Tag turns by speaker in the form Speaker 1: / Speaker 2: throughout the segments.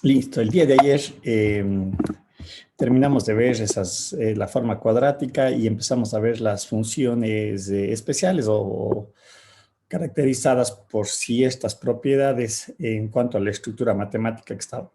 Speaker 1: Listo, el día de ayer terminamos de ver la forma cuadrática y empezamos a ver las funciones especiales o caracterizadas por ciertas propiedades en cuanto a la estructura matemática que estaba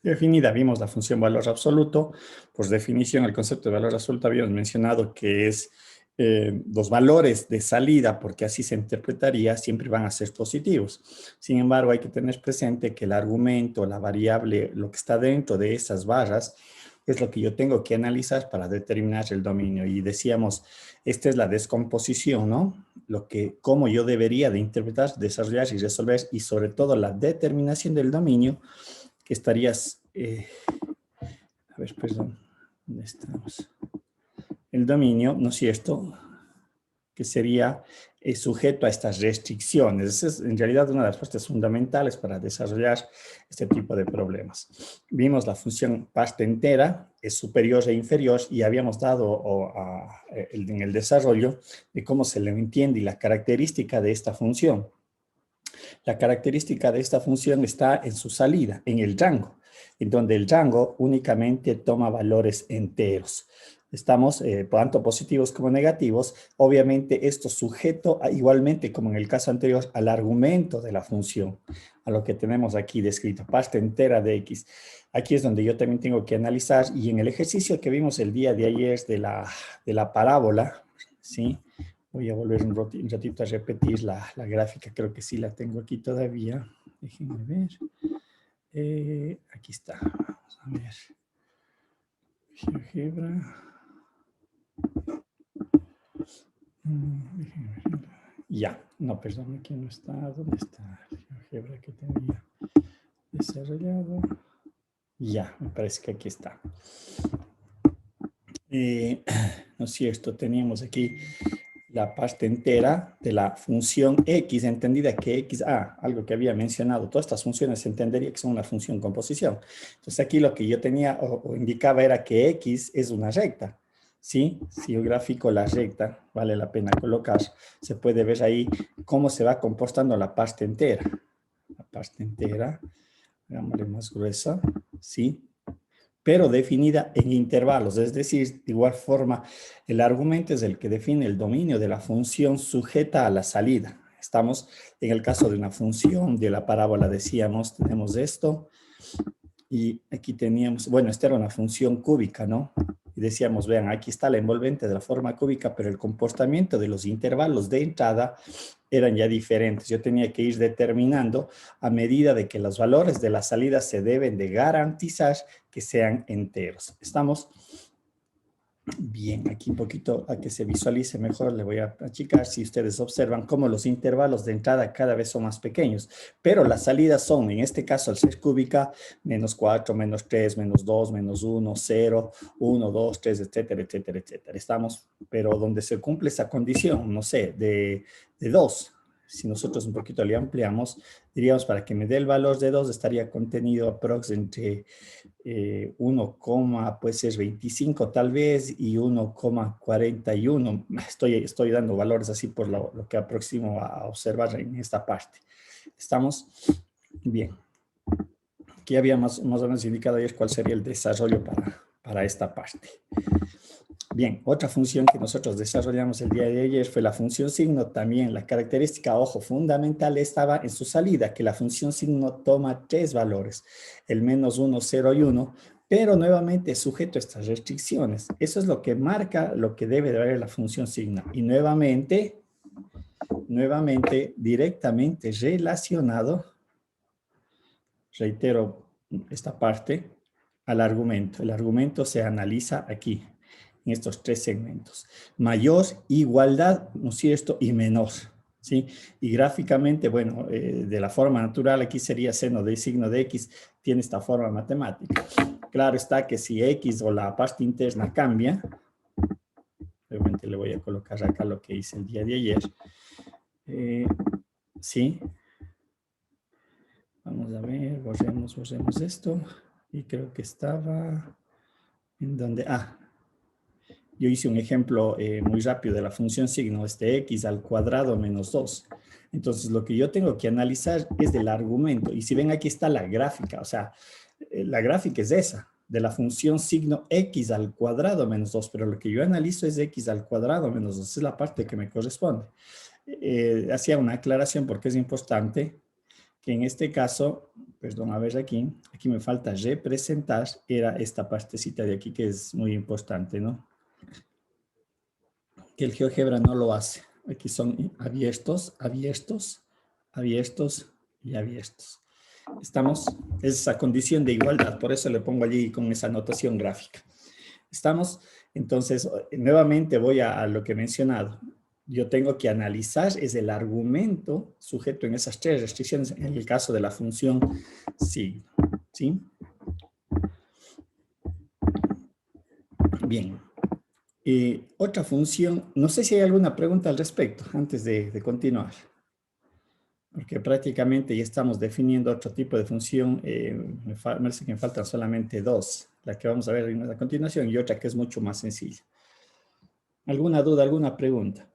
Speaker 1: definida. Vimos la función valor absoluto. Por definición, el concepto de valor absoluto habíamos mencionado que es los valores de salida, porque así se interpretaría, siempre van a ser positivos. Sin embargo, hay que tener presente que el argumento, la variable, lo que está dentro de esas barras, es lo que yo tengo que analizar para determinar el dominio. Y decíamos, esta es la descomposición, ¿no? Cómo yo debería de interpretar, desarrollar y resolver, y sobre todo la determinación del dominio, que estarías, a ver, perdón, ¿dónde estamos? El dominio, ¿no es cierto?, que sería sujeto a estas restricciones. Esa es en realidad una de las partes fundamentales para desarrollar este tipo de problemas. Vimos la función parte entera, es superior e inferior, y habíamos dado en el desarrollo de cómo se le entiende y la característica de esta función. La característica de esta función está en su salida, en el rango, en donde el rango únicamente toma valores enteros. Estamos tanto positivos como negativos. Obviamente esto sujeto igualmente, como en el caso anterior, al argumento de la función, a lo que tenemos aquí descrito, parte entera de x. Aquí es donde yo también tengo que analizar, y en el ejercicio que vimos el día de ayer de la parábola, ¿sí? Voy a volver un ratito a repetir la gráfica, creo que sí la tengo aquí todavía. Déjenme ver. Aquí está, vamos a ver. GeoGebra. Ya, no, perdón, aquí no está. ¿Dónde está GeoGebra que tenía desarrollado? Ya, me parece que aquí está. No es cierto, teníamos aquí la parte entera de la función x, entendida que x, algo que había mencionado, todas estas funciones se entendería que son una función composición. Entonces aquí lo que yo tenía o indicaba era que x es una recta, ¿sí? Si yo grafico la recta, vale la pena colocar, se puede ver ahí cómo se va comportando la parte entera. La parte entera, hagámosle más gruesa, ¿sí? Pero definida en intervalos, es decir, de igual forma, el argumento es el que define el dominio de la función sujeta a la salida. Estamos en el caso de una función de la parábola, decíamos, tenemos esto, y aquí teníamos, bueno, esta era una función cúbica, ¿no? Y decíamos, vean, aquí está la envolvente de la forma cúbica, pero el comportamiento de los intervalos de entrada eran ya diferentes. Yo tenía que ir determinando a medida de que los valores de la salida se deben de garantizar que sean enteros. ¿Estamos? Bien, aquí un poquito a que se visualice mejor le voy a achicar. Si ustedes observan cómo los intervalos de entrada cada vez son más pequeños, pero las salidas son, en este caso al ser cúbica, menos 4, menos 3, menos 2, menos 1, 0, 1, 2, 3, etcétera, etcétera, etcétera. Estamos, pero donde se cumple esa condición, no sé, de 2. Si nosotros un poquito le ampliamos, diríamos, para que me dé el valor de 2 estaría contenido aproximadamente 1, puede ser 25 tal vez, y 1,41. Estoy dando valores así por lo que aproximo a observar en esta parte. ¿Estamos? Bien. Aquí había más o menos indicado ayer cuál sería el desarrollo para esta parte. Bien, otra función que nosotros desarrollamos el día de ayer fue la función signo. También la característica, ojo, fundamental estaba en su salida, que la función signo toma 3 valores, el menos 1, 0 y 1, pero nuevamente sujeto a estas restricciones. Eso es lo que marca lo que debe de haber la función signo. Y nuevamente directamente relacionado, reitero esta parte, al argumento. El argumento se analiza aquí, en estos 3 segmentos. Mayor, igualdad, ¿no es cierto? Y menor, ¿sí? Y gráficamente, bueno, de la forma natural, aquí sería seno de signo de x, tiene esta forma matemática. Claro está que si x o la parte interna cambia, obviamente le voy a colocar acá lo que hice el día de ayer, ¿sí? Vamos a ver, borremos esto, y creo que estaba en donde, yo hice un ejemplo muy rápido de la función signo, x al cuadrado menos 2. Entonces, lo que yo tengo que analizar es del argumento. Y si ven, aquí está la gráfica. O sea, La gráfica es esa, de la función signo x al cuadrado menos 2, pero lo que yo analizo es x al cuadrado menos 2, es la parte que me corresponde. Hacía una aclaración porque es importante que en este caso, perdón, a ver aquí me falta representar, era esta partecita de aquí que es muy importante, ¿no? Que el GeoGebra no lo hace. Aquí son abiertos, abiertos, abiertos y abiertos. Estamos, es esa condición de igualdad, por eso le pongo allí con esa notación gráfica. Estamos, entonces, nuevamente voy a lo que he mencionado. Yo tengo que analizar es el argumento sujeto en esas tres restricciones en el caso de la función signo, ¿sí? Bien. Otra función, no sé si hay alguna pregunta al respecto antes de continuar. Porque prácticamente ya estamos definiendo otro tipo de función. Me parece que me faltan solamente dos, la que vamos a ver a continuación y otra que es mucho más sencilla. ¿Alguna duda, alguna pregunta?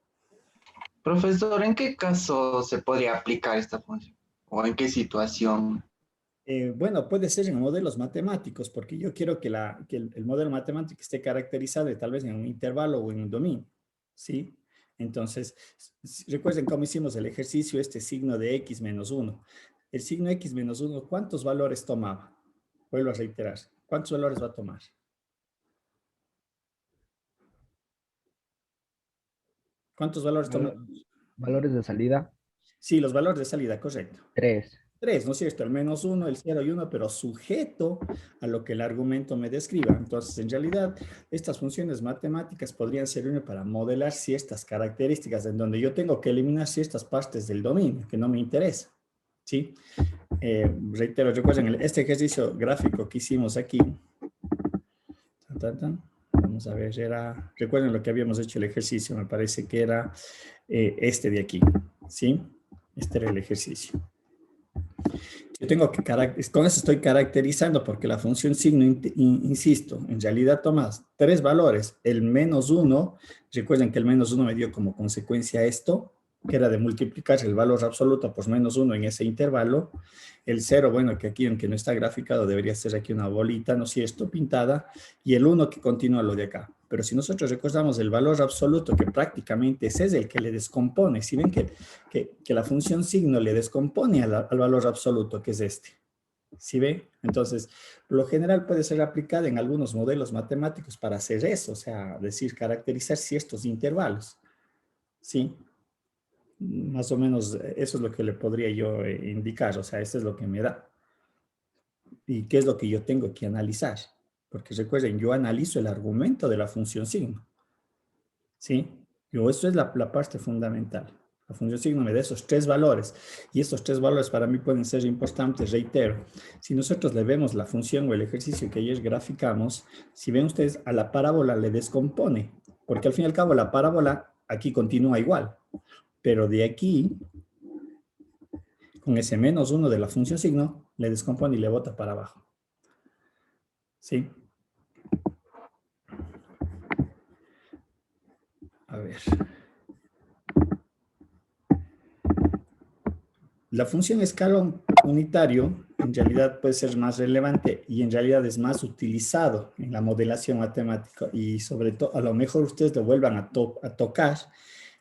Speaker 2: Profesor, ¿en qué caso se podría aplicar esta función? ¿O en qué situación?
Speaker 1: Bueno, puede ser en modelos matemáticos, porque yo quiero que, el modelo matemático esté caracterizado tal vez en un intervalo o en un dominio, ¿sí? Entonces, recuerden cómo hicimos el ejercicio, este signo de x menos 1. El signo x menos 1, ¿cuántos valores tomaba? Vuelvo a reiterar, ¿cuántos valores va a tomar? ¿Cuántos valores toma?
Speaker 3: Valores de salida,
Speaker 1: Sí, los valores de salida, correcto.
Speaker 3: 3.
Speaker 1: 3, ¿no es cierto? El menos 1, el 0 y 1, pero sujeto a lo que el argumento me describa. Entonces, en realidad, estas funciones matemáticas podrían servirme para modelar ciertas características en donde yo tengo que eliminar ciertas partes del dominio que no me interesa. ¿Sí? Reitero, recuerden, este ejercicio gráfico que hicimos aquí. Vamos a ver, recuerden lo que habíamos hecho el ejercicio, me parece que era este de aquí. ¿Sí? Este era el ejercicio. Yo tengo que con eso estoy caracterizando porque la función signo, insisto, en realidad tomas tres valores. El menos 1, recuerden que el menos 1 me dio como consecuencia esto, que era de multiplicar el valor absoluto por menos 1 en ese intervalo. El 0, bueno, que aquí aunque no está graficado debería ser aquí una bolita, ¿no es cierto?, pintada. Y el 1 que continúa lo de acá. Pero si nosotros recordamos el valor absoluto, que prácticamente ese es el que le descompone, si ven que la función signo le descompone al valor absoluto, que es este. ¿Sí ve? Entonces, lo general puede ser aplicado en algunos modelos matemáticos para hacer eso, o sea, decir, caracterizar ciertos intervalos. ¿Sí? Más o menos eso es lo que le podría yo indicar, o sea, eso es lo que me da. ¿Y qué es lo que yo tengo que analizar? Porque recuerden, yo analizo el argumento de la función signo. ¿Sí? Eso es la parte fundamental. La función signo me da esos tres valores. Y estos tres valores para mí pueden ser importantes, reitero. Si nosotros le vemos la función o el ejercicio que ayer graficamos, si ven ustedes, a la parábola le descompone. Porque al fin y al cabo la parábola aquí continúa igual. Pero de aquí, con ese menos 1 de la función signo, le descompone y le bota para abajo. ¿Sí? A ver. La función escalón unitario en realidad puede ser más relevante y en realidad es más utilizado en la modelación matemática y sobre todo a lo mejor ustedes lo vuelvan a tocar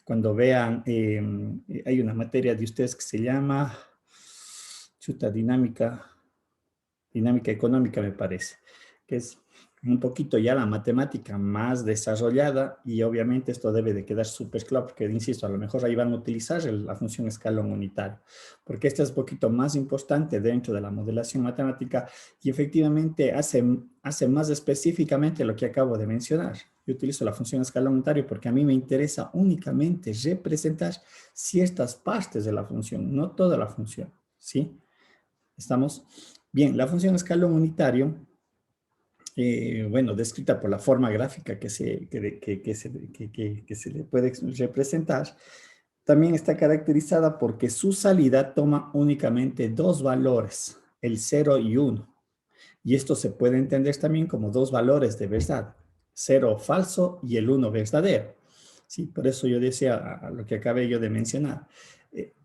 Speaker 1: cuando vean, hay una materia de ustedes que se llama dinámica económica me parece, que es un poquito ya la matemática más desarrollada y obviamente esto debe de quedar súper claro porque, insisto, a lo mejor ahí van a utilizar la función escalón unitario, porque esta es un poquito más importante dentro de la modelación matemática y efectivamente hace más específicamente lo que acabo de mencionar. Yo utilizo la función escalón unitario porque a mí me interesa únicamente representar ciertas partes de la función, no toda la función, ¿sí? ¿Estamos? Bien, la función escalón unitario bueno, descrita por la forma gráfica que se le puede representar, también está caracterizada porque su salida toma únicamente dos valores, el 0 y 1. Y esto se puede entender también como dos valores de verdad, 0 falso y el 1 verdadero. Sí, por eso yo decía a lo que acabé yo de mencionar.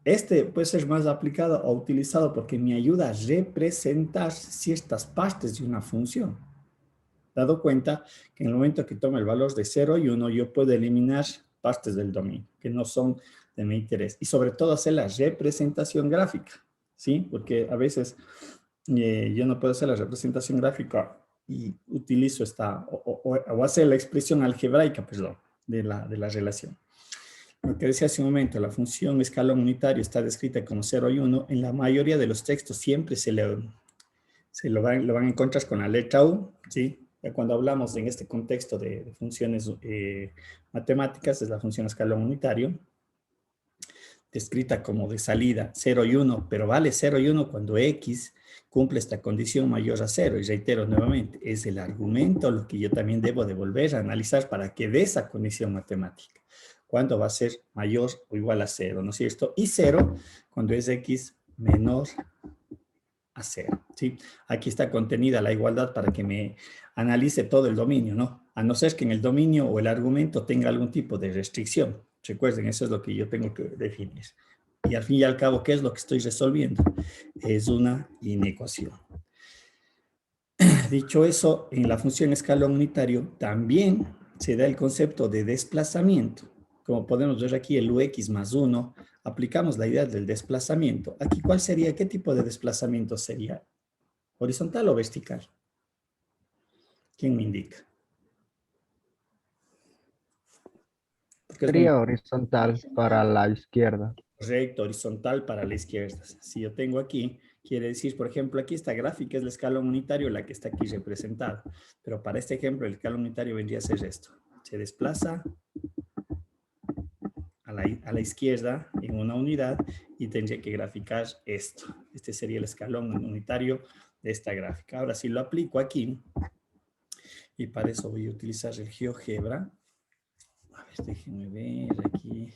Speaker 1: Este puede ser más aplicado o utilizado porque me ayuda a representar ciertas partes de una función. Dado cuenta que en el momento que tome el valor de 0 y 1, yo puedo eliminar partes del dominio que no son de mi interés. Y sobre todo hacer la representación gráfica, ¿sí? Porque a veces yo no puedo hacer la representación gráfica y utilizo esta, o hacer la expresión algebraica, perdón, de la relación. Lo que decía hace un momento, la función escalón unitario está descrita como 0 y 1. En la mayoría de los textos siempre lo van a encontrar con la letra U, ¿sí? Ya cuando hablamos en este contexto de funciones matemáticas, es la función escalón unitario, descrita como de salida 0 y 1, pero vale 0 y 1 cuando X cumple esta condición mayor a 0. Y reitero nuevamente, es el argumento lo que yo también debo de volver a analizar para que dé esa condición matemática. Cuando va a ser mayor o igual a 0, ¿no es cierto? Y 0 cuando es X menor a 0, ¿sí? Aquí está contenida la igualdad para que me analice todo el dominio, ¿no? A no ser que en el dominio o el argumento tenga algún tipo de restricción. Recuerden, eso es lo que yo tengo que definir. Y al fin y al cabo, ¿qué es lo que estoy resolviendo? Es una inecuación. Dicho eso, en la función escalón unitario también se da el concepto de desplazamiento. Como podemos ver aquí, el ux más 1, aplicamos la idea del desplazamiento. Aquí, ¿cuál sería? ¿Qué tipo de desplazamiento sería? ¿Horizontal o vertical? ¿Quién me indica? Porque es muy
Speaker 3: Sería horizontal para la izquierda.
Speaker 1: correcto, horizontal para la izquierda. Si yo tengo aquí, quiere decir, por ejemplo, aquí esta gráfica es el escalón unitario, la que está aquí representada. Pero para este ejemplo, el escalón unitario vendría a ser esto. Se desplaza a la izquierda en una unidad y tendría que graficar esto. Este sería el escalón unitario de esta gráfica. Ahora, si lo aplico aquí, y para eso voy a utilizar el GeoGebra. A ver, déjenme ver aquí.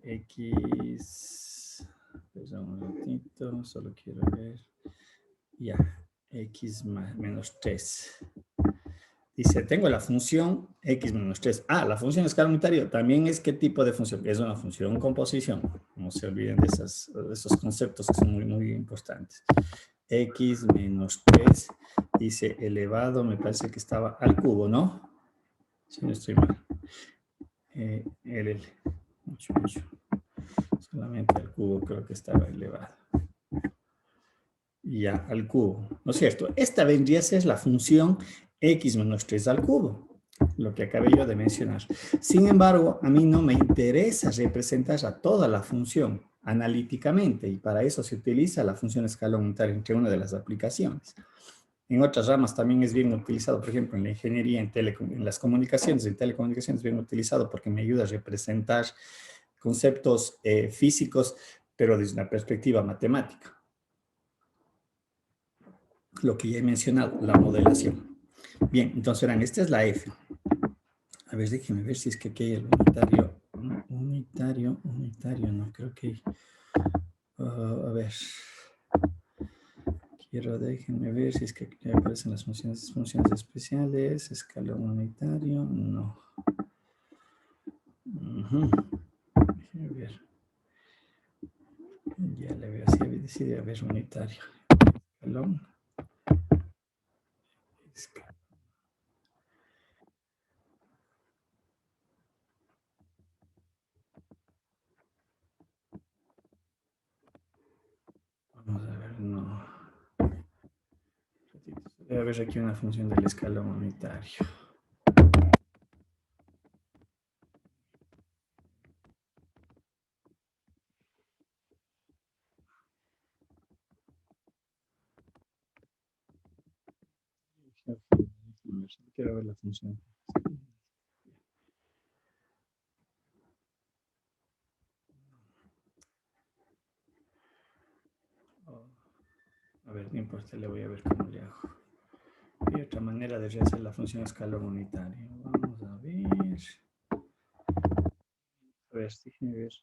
Speaker 1: X, perdón un ratito, solo quiero ver. Ya, X menos 3. Dice, tengo la función X menos 3. Ah, la función escalón unitario también es qué tipo de función. Es una función composición. No se olviden de esos conceptos que son muy, muy importantes. X menos 3, dice elevado, me parece que estaba al cubo, ¿no? Si no estoy mal. Mucho. Solamente al cubo creo que estaba elevado. Ya, al cubo, ¿no es cierto? Esta vendría a ser la función x menos 3 al cubo, lo que acabé yo de mencionar. Sin embargo, a mí no me interesa representar a toda la función analíticamente, y para eso se utiliza la función escalón unitario entre una de las aplicaciones. En otras ramas también es bien utilizado, por ejemplo, en la ingeniería, en las comunicaciones, en telecomunicaciones, es bien utilizado porque me ayuda a representar conceptos físicos, pero desde una perspectiva matemática. Lo que ya he mencionado, la modelación. Bien, entonces verán, esta es la F. A ver, déjenme ver si es que aquí hay el unitario, no creo que... a ver. Déjenme ver si es que aquí aparecen las funciones especiales, escalón unitario, no. Déjenme ver. Ya le veo, si decide haber unitario. Escalón. Vamos a ver, no. Debe haber aquí una función del escalón unitario. Quiero ver la función. A ver, no importa, le voy a ver cómo le hago. Hay otra manera de rehacer la función escalón unitario. Vamos a ver. A ver, déjenme ver.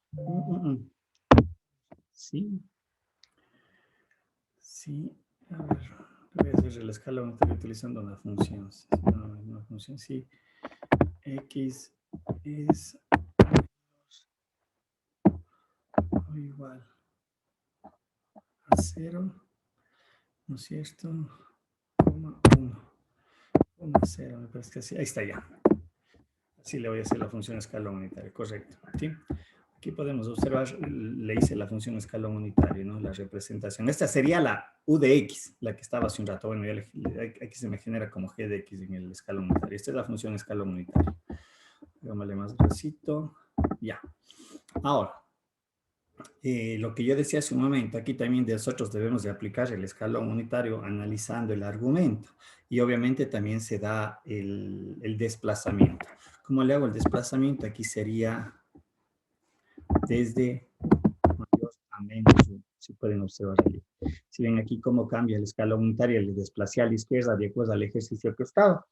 Speaker 1: Sí. Sí. A ver. Voy a hacer el escalón unitario utilizando una función. Una función, sí. X es o igual a 0, ¿no es cierto? 1, 0, me parece que así. Ahí está ya. Así le voy a hacer la función escalón unitario, correcto. ¿Sí? Aquí podemos observar, le hice la función escalón unitario, ¿no? La representación. Esta sería la U de X, la que estaba hace un rato. Bueno, aquí se me genera como G de X en el escalón unitario. Esta es la función escalón unitario. Hagámosle más gracito. Ya. Ahora, lo que yo decía hace un momento, aquí también nosotros debemos de aplicar el escalón unitario analizando el argumento. Y obviamente también se da el desplazamiento. ¿Cómo le hago el desplazamiento? Aquí sería desde mayor a menos 1, si pueden observar aquí. Si ven aquí cómo cambia el escalón unitario, le desplacé a la izquierda de acuerdo al ejercicio que estaba.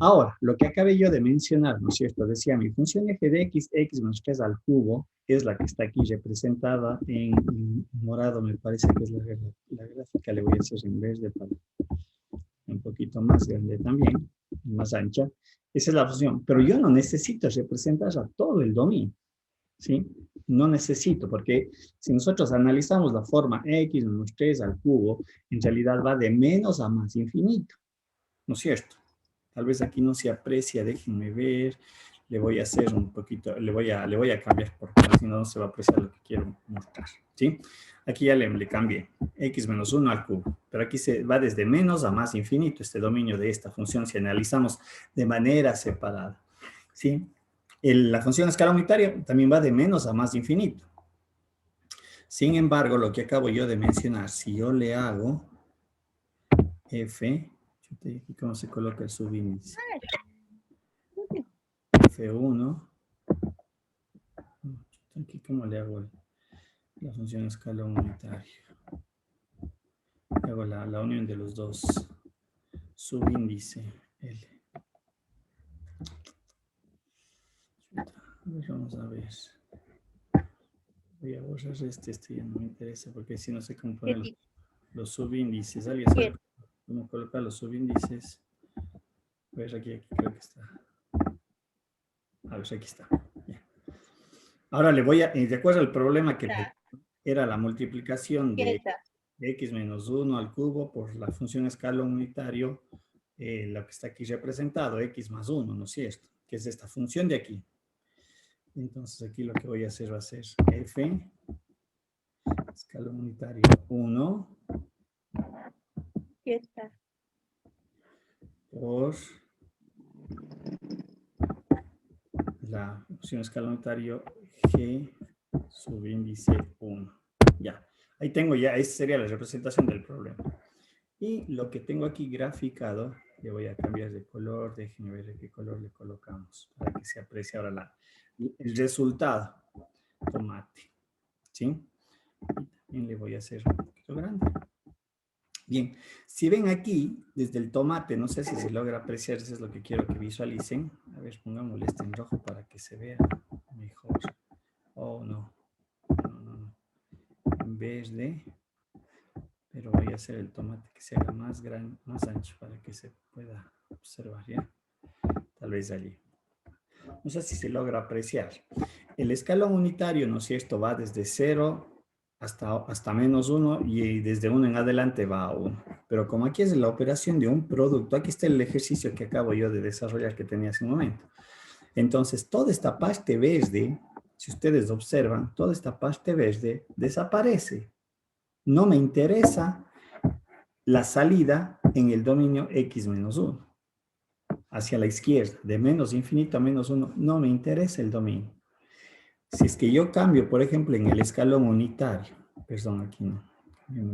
Speaker 1: Ahora, lo que acabé yo de mencionar, ¿no es cierto? Decía, mi función f de x, x menos 3 al cubo, es la que está aquí representada en morado, me parece que es la gráfica, le voy a hacer en verde para un poquito más grande también, más ancha. Esa es la función, pero yo no necesito representar a todo el dominio, ¿sí? No necesito, porque si nosotros analizamos la forma x menos 3 al cubo, en realidad va de menos a más infinito, ¿no es cierto? Tal vez aquí no se aprecia, déjenme ver, le voy a hacer un poquito, le voy a cambiar porque si no, no se va a apreciar lo que quiero mostrar, ¿sí? Aquí ya le cambié, x menos 1 al cubo, pero aquí se va desde menos a más infinito, este dominio de esta función, si analizamos de manera separada, ¿sí? La función escalón unitaria también va de menos a más infinito. Sin embargo, lo que acabo yo de mencionar, si yo le hago f, ¿cómo se coloca el subíndice? F1. Aquí, ¿cómo le hago la función escalón unitario? Hago la unión de los dos. Subíndice L. Vamos a ver. Voy a borrar este ya no me interesa porque si no sé cómo poner los subíndices. ¿Alguien sabe cómo colocar los subíndices? A ver, aquí creo que está. A ver, aquí está. Ya. Ahora le voy a, de acuerdo al problema que era la multiplicación de x menos 1 al cubo por la función escalón unitario, lo que está aquí representado, x más 1, ¿no es cierto? Que es esta función de aquí. Entonces aquí lo que voy a hacer va a ser f, escalón unitario 1, por la función escalón unitario g subíndice 1. Ya, ahí tengo ya, esa sería la representación del problema. Y lo que tengo aquí graficado, le voy a cambiar de color, déjenme ver de qué color le colocamos, para que se aprecie ahora el resultado. Tomate, ¿sí? Y también le voy a hacer un poquito grande. Bien, si ven aquí, desde el tomate, no sé si se logra apreciar, eso es lo que quiero que visualicen. A ver, pongámosle este en rojo para que se vea mejor. Oh, no. No. En verde, pero voy a hacer el tomate que se haga más grande, más ancho para que se pueda observar, ¿ya? Tal vez allí. No sé si se logra apreciar. El escalón unitario, ¿no es cierto? Va desde 0 hasta menos 1 y desde 1 en adelante va a 1. Pero como aquí es la operación de un producto, aquí está el ejercicio que acabo yo de desarrollar que tenía hace un momento. Entonces, toda esta parte verde, si ustedes observan, toda esta parte verde desaparece. No me interesa la salida en el dominio x menos 1. Hacia la izquierda, de menos infinito a menos 1, no me interesa el dominio. Si es que yo cambio, por ejemplo, en el escalón unitario, perdón, aquí no,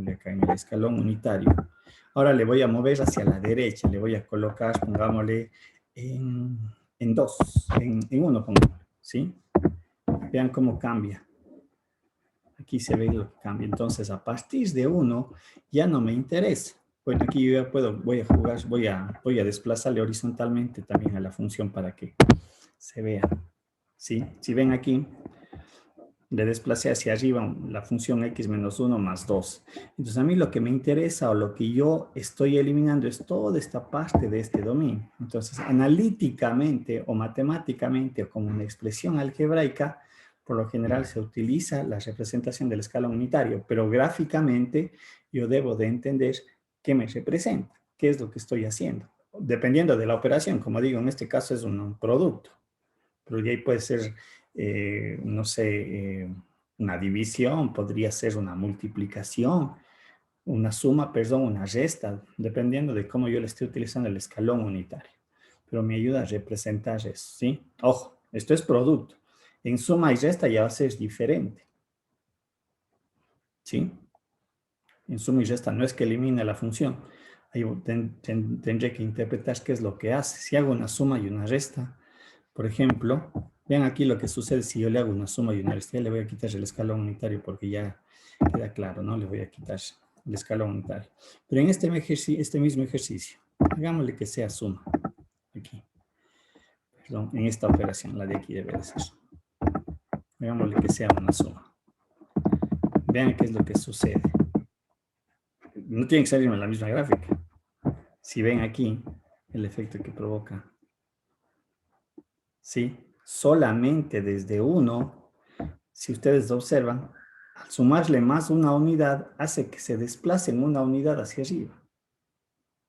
Speaker 1: acá en el escalón unitario, ahora le voy a mover hacia la derecha, le voy a colocar, pongámosle, en 2, en 1, pongámosle, ¿sí? Vean cómo cambia. Aquí se ve lo que cambia. Entonces, a partir de 1, ya no me interesa. Bueno, aquí yo ya voy a desplazarle horizontalmente también a la función para que se vea. ¿Sí? Si ven aquí, le desplacé hacia arriba la función x menos 1 más 2. Entonces, a mí lo que me interesa o lo que yo estoy eliminando es toda esta parte de este dominio. Entonces, analíticamente o matemáticamente o como una expresión algebraica, por lo general se utiliza la representación del escalón unitario, pero gráficamente yo debo de entender qué me representa, qué es lo que estoy haciendo. Dependiendo de la operación, como digo, en este caso es un producto, pero ya ahí puede ser, no sé, una división, podría ser una multiplicación, una suma, perdón, una resta, dependiendo de cómo yo le esté utilizando el escalón unitario. Pero me ayuda a representar eso, ¿sí? Ojo, esto es producto. En suma y resta ya va a ser diferente, ¿sí? En suma y resta no es que elimine la función. Ahí tendré que interpretar qué es lo que hace. Si hago una suma y una resta, por ejemplo, vean aquí lo que sucede si yo le hago una suma y una resta. Ya le voy a quitar el escalón unitario porque ya queda claro, ¿no? Le voy a quitar el escalón unitario. Pero en este mismo ejercicio, hagámosle que sea suma. Aquí. Perdón, en esta operación, la de aquí debe de ser. Hagámosle que sea una suma. Vean qué es lo que sucede. No tiene que salirme la misma gráfica. Si ven aquí el efecto que provoca. ¿Sí? Solamente desde 1, si ustedes observan, al sumarle más una unidad, hace que se desplace en una unidad hacia arriba.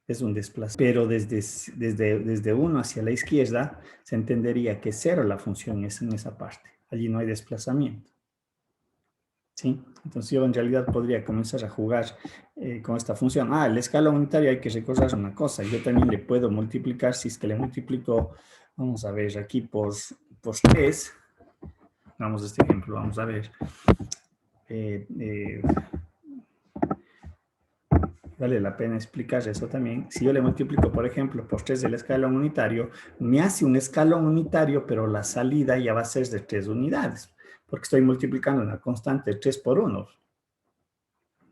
Speaker 1: Es un desplazamiento. Pero desde 1 hacia la izquierda, se entendería que 0 la función es en esa parte. Allí no hay desplazamiento. ¿Sí? Entonces yo en realidad podría comenzar a jugar con esta función. El escalón unitario hay que recordar una cosa. Yo también le puedo multiplicar, si es que le multiplico, vamos a ver, aquí por 3. Vamos a este ejemplo, vamos a ver. Vale la pena explicar eso también. Si yo le multiplico, por ejemplo, por 3 el escalón unitario, me hace un escalón unitario, pero la salida ya va a ser de 3 unidades, porque estoy multiplicando una constante de 3 por 1.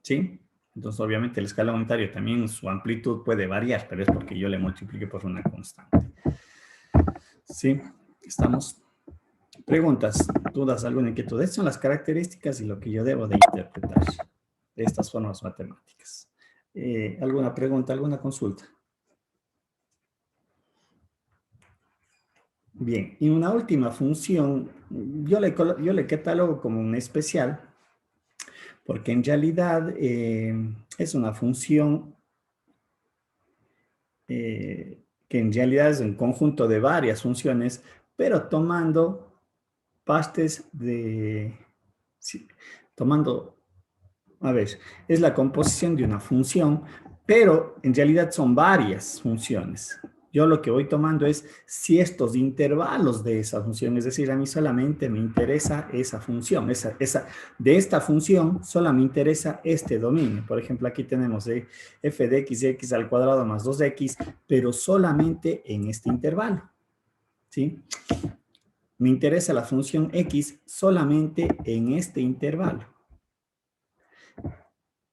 Speaker 1: ¿Sí? Entonces, obviamente, el escalón unitario también, su amplitud puede variar, pero es porque yo le multiplique por una constante. ¿Sí? ¿Estamos? Preguntas, dudas, alguna inquietud. Estas son las características y lo que yo debo de interpretar de estas formas matemáticas. ¿Alguna pregunta, alguna consulta? Bien, y una última función, yo le catalogo como una especial, porque en realidad es una función que en realidad es un conjunto de varias funciones, pero tomando partes de... Sí, tomando... A ver, es la composición de una función, pero en realidad son varias funciones. Yo lo que voy tomando es ciertos intervalos de esa función, es decir, a mí solamente me interesa esa función, de esta función solo me interesa este dominio. Por ejemplo, aquí tenemos f de x al cuadrado más 2x, pero solamente en este intervalo, ¿sí? Me interesa la función x solamente en este intervalo.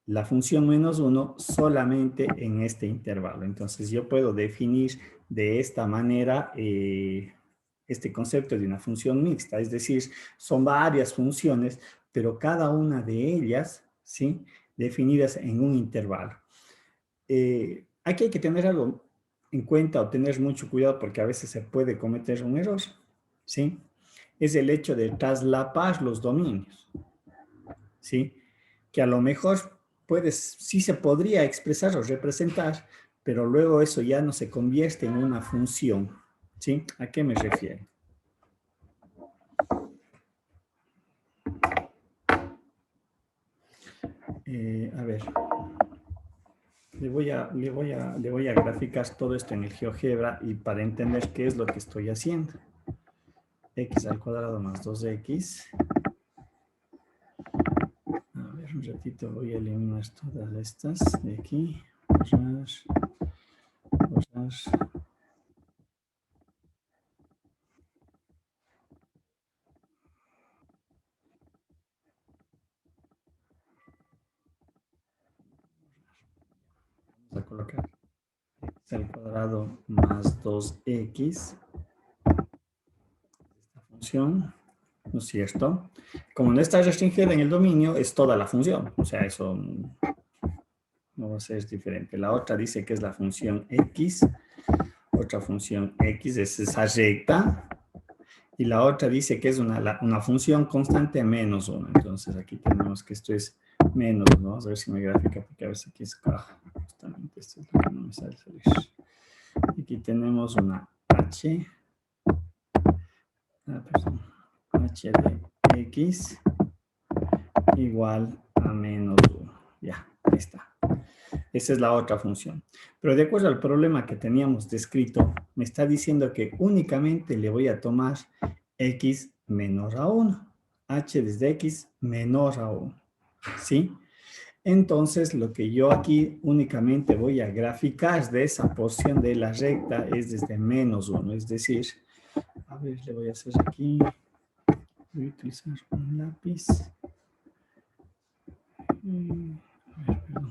Speaker 1: La función menos 1 solamente en este intervalo. Entonces yo puedo definir de esta manera este concepto de una función mixta. Es decir, son varias funciones, pero cada una de ellas, ¿sí?, definidas en un intervalo. Aquí hay que tener algo en cuenta o tener mucho cuidado porque a veces se puede cometer un error, ¿sí? Es el hecho de traslapar los dominios, ¿sí? Que a lo mejor sí se podría expresar o representar, pero luego eso ya no se convierte en una función, ¿sí? ¿A qué me refiero? A ver, le voy a graficar todo esto en el GeoGebra y para entender qué es lo que estoy haciendo. X al cuadrado más 2x. A ver, un ratito voy a eliminar todas estas de aquí. Borrar. Vamos a colocar x al cuadrado más 2x. Esta función, ¿no es cierto? Como no está restringida en el dominio, es toda la función. O sea, eso no va a ser diferente. La otra dice que es la función x. Otra función x es esa recta. Y la otra dice que es una función constante menos 1. Entonces aquí tenemos que esto es menos, ¿no? Vamos a ver si me gráfica, porque a veces aquí es caja. Justamente esto es lo que no me sale salir. Aquí tenemos una h, perdón, h de x igual a menos 1. Ya, ahí está. Esa es la otra función. Pero de acuerdo al problema que teníamos descrito, me está diciendo que únicamente le voy a tomar x menor a 1. H desde x menor a 1. ¿Sí? Entonces, lo que yo aquí únicamente voy a graficar de esa porción de la recta es desde menos 1. Es decir, a ver, le voy a hacer aquí. Voy a utilizar un lápiz. A ver, perdón.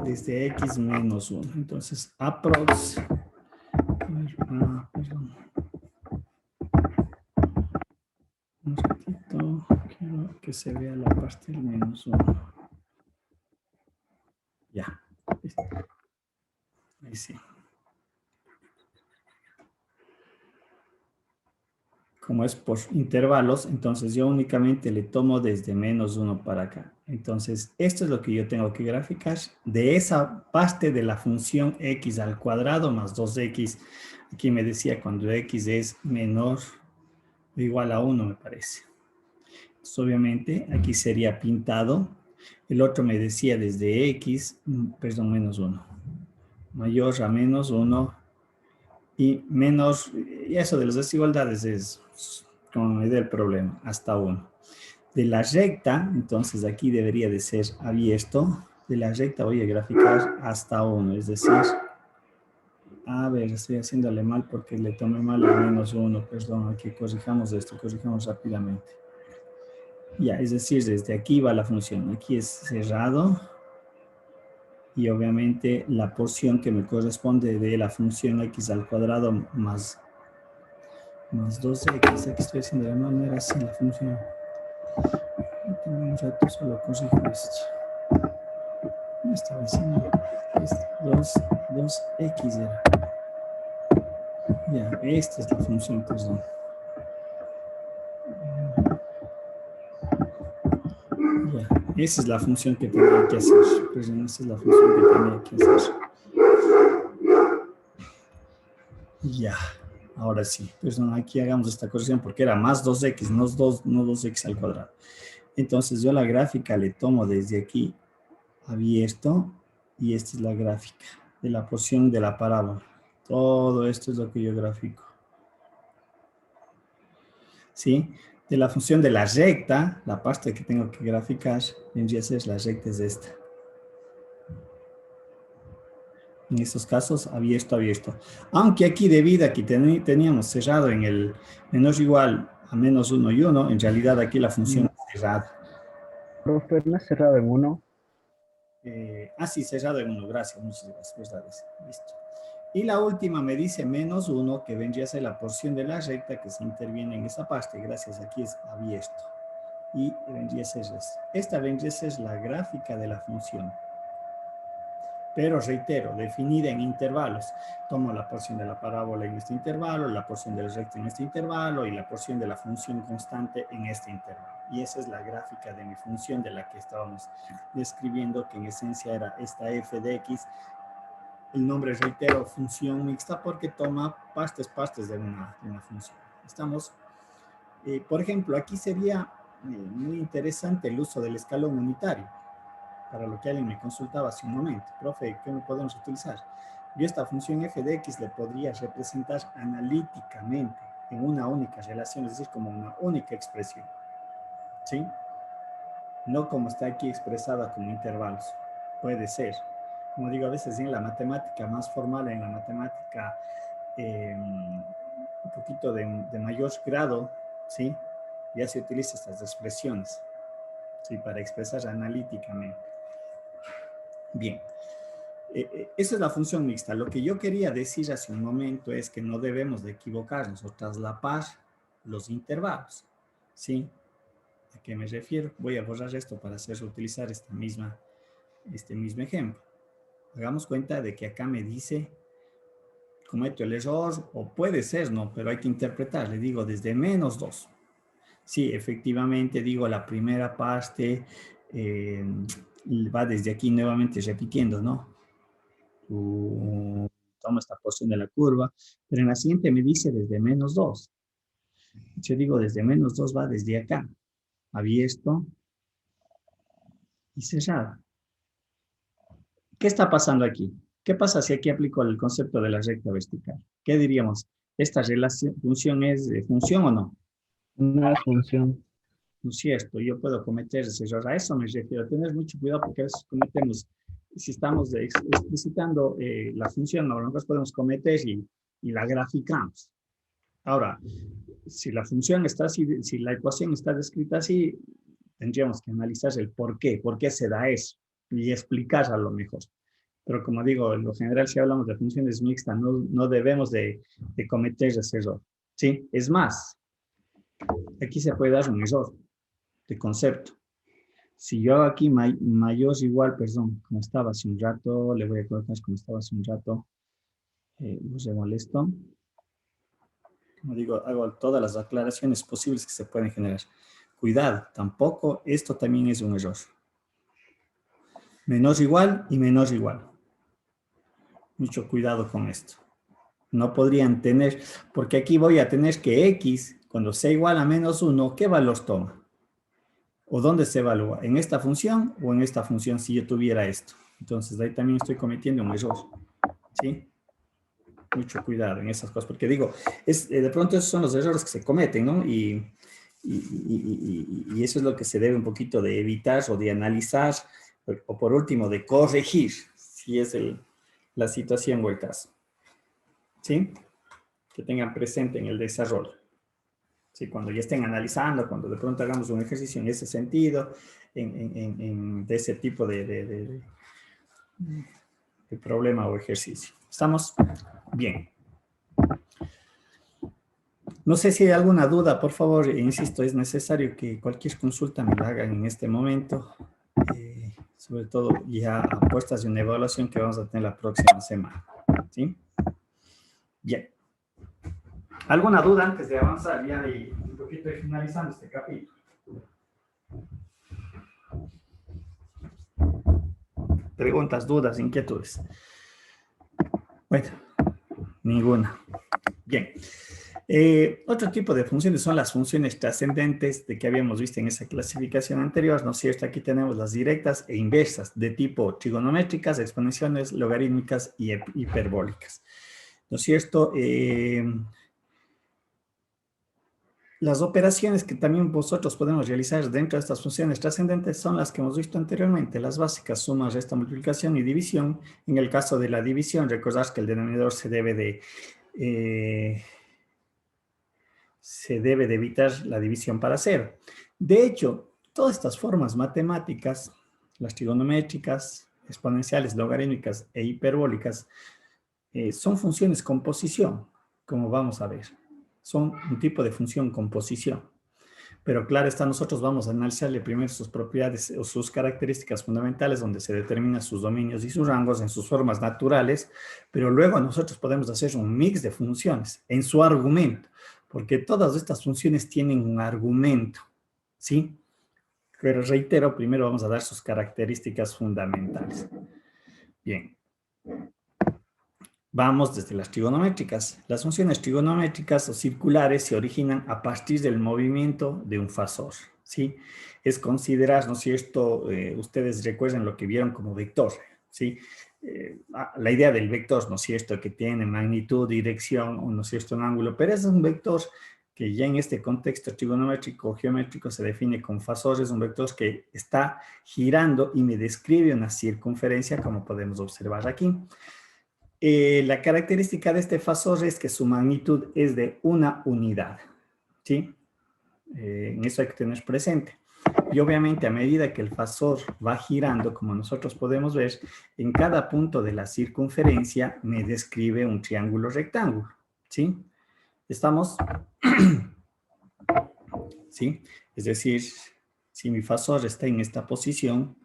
Speaker 1: Desde x menos 1. Entonces, aprox. Perdón. Un ratito. Quiero que se vea la parte del menos 1. Ya. ¿Listo? Ahí sí. Como es por intervalos, entonces yo únicamente le tomo desde menos 1 para acá. Entonces, esto es lo que yo tengo que graficar de esa parte de la función x al cuadrado más 2x. Aquí me decía cuando x es menor o igual a 1, me parece. Entonces, obviamente, aquí sería pintado. El otro me decía desde x, perdón, menos 1. Mayor a menos 1 y menos, y eso de las desigualdades es como me da el problema, hasta 1. De la recta, entonces aquí debería de ser abierto. De la recta voy a graficar hasta 1, es decir, a ver, estoy haciéndole mal porque le tomé mal a menos 1, perdón, aquí corrijamos esto, corrijamos rápidamente. Ya, es decir, desde aquí va la función, aquí es cerrado y obviamente la porción que me corresponde de la función x al cuadrado más 2x, aquí estoy haciendo de manera así la función. Tengo un rato, solo corrijo esto. ¿Cómo estaba haciendo? 2x era. Ya, esta es la función, perdón. Ya, esa es la función que tenía que hacer. Perdón, esa es la función que tenía que hacer. Ya, ahora sí. Perdón, aquí hagamos esta corrección porque era más 2x, no 2x al cuadrado. Entonces yo la gráfica le tomo desde aquí abierto y esta es la gráfica de la porción de la parábola. Todo esto es lo que yo grafico. ¿Sí? De la función de la recta, la parte que tengo que graficar, vendría a ser la recta es esta. En estos casos, abierto, abierto. Aunque aquí debido a que teníamos cerrado en el menor o igual a menos 1 y 1, en realidad aquí la función es cerrada.
Speaker 3: Profe, ¿no es cerrado en 1?
Speaker 1: Sí, cerrado en 1, gracias, muchas gracias. Listo. Y la última me dice menos 1, que vendría a ser la porción de la recta que se interviene en esa parte. Gracias, aquí es abierto. Y vendría a ser esta. Esta vendría a ser la gráfica de la función. Pero reitero, definida en intervalos. Tomo la porción de la parábola en este intervalo, la porción del recto en este intervalo y la porción de la función constante en este intervalo. Y esa es la gráfica de mi función de la que estábamos describiendo, que en esencia era esta f de x. El nombre, reitero, función mixta porque toma partes de una función. Estamos, por ejemplo, aquí sería muy interesante el uso del escalón unitario, para lo que alguien me consultaba hace un momento. Profe, ¿qué podemos utilizar? Yo esta función f de x le podría representar analíticamente en una única relación, es decir, como una única expresión. ¿Sí? No como está aquí expresada como intervalos. Puede ser. Como digo, a veces en la matemática más formal, en la matemática un poquito de mayor grado, ¿sí? Ya se utilizan estas expresiones, ¿sí? Para expresar analíticamente. Bien. Esa es la función mixta. Lo que yo quería decir hace un momento es que no debemos de equivocarnos o traslapar los intervalos, ¿sí? ¿A qué me refiero? Voy a borrar esto para hacer utilizar este mismo ejemplo. Hagamos cuenta de que acá me dice cometo el error, o puede ser, ¿no? Pero hay que interpretar, le digo desde -2. Sí, efectivamente, digo la primera parte va desde aquí nuevamente repitiendo, ¿no? Tomo esta porción de la curva, pero en la siguiente me dice desde -2. Yo digo desde -2 va desde acá, abierto y cerrado. ¿Qué está pasando aquí? ¿Qué pasa si aquí aplico el concepto de la recta vertical? ¿Qué diríamos? ¿Esta función es de función o no?
Speaker 3: Una función.
Speaker 1: No es cierto, yo puedo cometer ese error. A eso me refiero. Tener mucho cuidado porque a veces cometemos, si estamos explicitando la función, no, nosotros podemos cometer y la graficamos. Ahora, si la función está así, si la ecuación está descrita así, tendríamos que analizar el por qué se da eso y explicar a lo mejor. Pero como digo, en lo general, si hablamos de funciones mixtas, no debemos de cometer ese error. ¿Sí? Es más, aquí se puede dar un error de concepto. Si yo hago aquí mayor igual, perdón, como estaba hace un rato, le voy a colocar como estaba hace un rato, no se molesto. Como digo, hago todas las aclaraciones posibles que se pueden generar. Cuidado, tampoco, esto también es un error. Menor igual y menor igual. Mucho cuidado con esto. No podrían tener, porque aquí voy a tener que x, cuando sea igual a -1, ¿qué valor toma? ¿O dónde se evalúa? ¿En esta función o en esta función si yo tuviera esto? Entonces, ahí también estoy cometiendo un error. ¿Sí? Mucho cuidado en esas cosas, porque digo, de pronto esos son los errores que se cometen, ¿no? Y eso es lo que se debe un poquito de evitar o de analizar, o por último, de corregir, si es la situación o el caso. ¿Sí? Que tengan presente en el desarrollo. ¿Sí? Cuando ya estén analizando, cuando de pronto hagamos un ejercicio en ese sentido, de ese tipo de problema o ejercicio. ¿Estamos? Bien. No sé si hay alguna duda, por favor, insisto, es necesario que cualquier consulta me la hagan en este momento, sobre todo ya a puestas de una evaluación que vamos a tener la próxima semana. ¿Sí? Bien. ¿Alguna duda antes de avanzar ya y un poquito de finalizando este capítulo? Preguntas, dudas, inquietudes. Bueno, ninguna. Bien. Otro tipo de funciones son las funciones trascendentes de que habíamos visto en esa clasificación anterior, ¿no es cierto? Aquí tenemos las directas e inversas de tipo trigonométricas, exponenciales, logarítmicas y hiperbólicas, ¿no es cierto? Las operaciones que también vosotros podemos realizar dentro de estas funciones trascendentes son las que hemos visto anteriormente, las básicas, suma, resta, multiplicación y división. En el caso de la división, recordad que el denominador se debe de evitar la división para cero. De hecho, todas estas formas matemáticas, las trigonométricas, exponenciales, logarítmicas e hiperbólicas, son funciones con posición, como vamos a ver. Son un tipo de función con posición. Pero claro está, nosotros vamos a analizarle primero sus propiedades o sus características fundamentales, donde se determinan sus dominios y sus rangos en sus formas naturales, pero luego nosotros podemos hacer un mix de funciones en su argumento, porque todas estas funciones tienen un argumento, ¿sí? Pero reitero, primero vamos a dar sus características fundamentales. Bien. Vamos desde las trigonométricas. Las funciones trigonométricas o circulares se originan a partir del movimiento de un fasor, ¿sí? Es considerar, ¿no es cierto? Ustedes recuerden lo que vieron como vector, ¿sí? La idea del vector, ¿no es cierto? Que tiene magnitud, dirección, o no es cierto, un ángulo, pero es un vector que ya en este contexto trigonométrico o geométrico se define como fasor, es un vector que está girando y me describe una circunferencia, como podemos observar aquí. La característica de este fasor es que su magnitud es de una unidad, ¿sí? En eso hay que tener presente. Y obviamente a medida que el fasor va girando, como nosotros podemos ver, en cada punto de la circunferencia me describe un triángulo rectángulo, ¿sí? ¿Estamos? ¿Sí? Es decir, si mi fasor está en esta posición,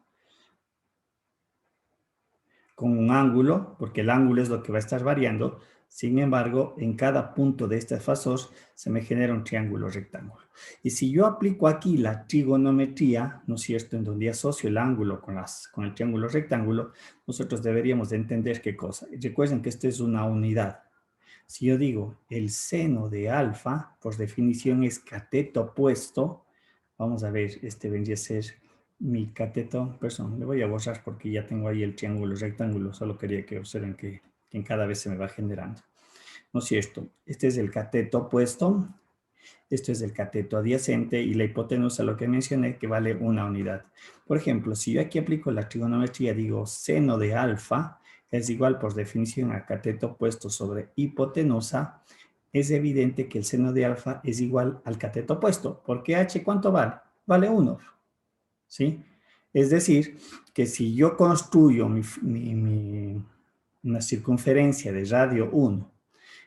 Speaker 1: con un ángulo, porque el ángulo es lo que va a estar variando, Sin embargo, en cada punto de este fasor se me genera un triángulo rectángulo. Y si yo aplico aquí la trigonometría, ¿no es cierto?, en donde asocio el ángulo con el triángulo rectángulo, nosotros deberíamos de entender qué cosa. Recuerden que esto es una unidad. Si yo digo el seno de alfa, por definición es cateto opuesto. Vamos a ver, este vendría a ser mi cateto. Perdón, le voy a borrar porque ya tengo ahí el triángulo rectángulo. Solo quería que observen que en cada vez se me va generando. ¿No es cierto? Este es el cateto opuesto. Esto es el cateto adyacente y la hipotenusa, lo que mencioné, que vale una unidad. Por ejemplo, si yo aquí aplico la trigonometría, digo seno de alfa es igual por definición a cateto opuesto sobre hipotenusa, es evidente que el seno de alfa es igual al cateto opuesto, porque h, ¿cuánto vale? Vale 1, ¿sí? Es decir, que si yo construyo una circunferencia de radio 1,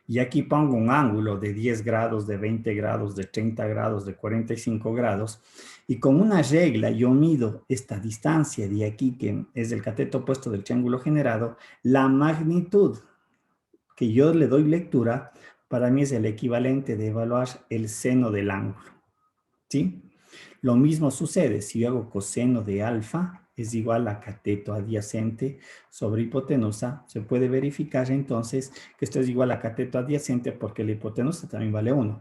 Speaker 1: y aquí pongo un ángulo de 10 grados, de 20 grados, de 30 grados, de 45 grados, y con una regla yo mido esta distancia de aquí, que es el cateto opuesto del triángulo generado, la magnitud que yo le doy lectura, para mí es el equivalente de evaluar el seno del ángulo, ¿sí? Lo mismo sucede si yo hago coseno de alfa, es igual a cateto adyacente sobre hipotenusa. Se puede verificar entonces que esto es igual a cateto adyacente porque la hipotenusa también vale 1.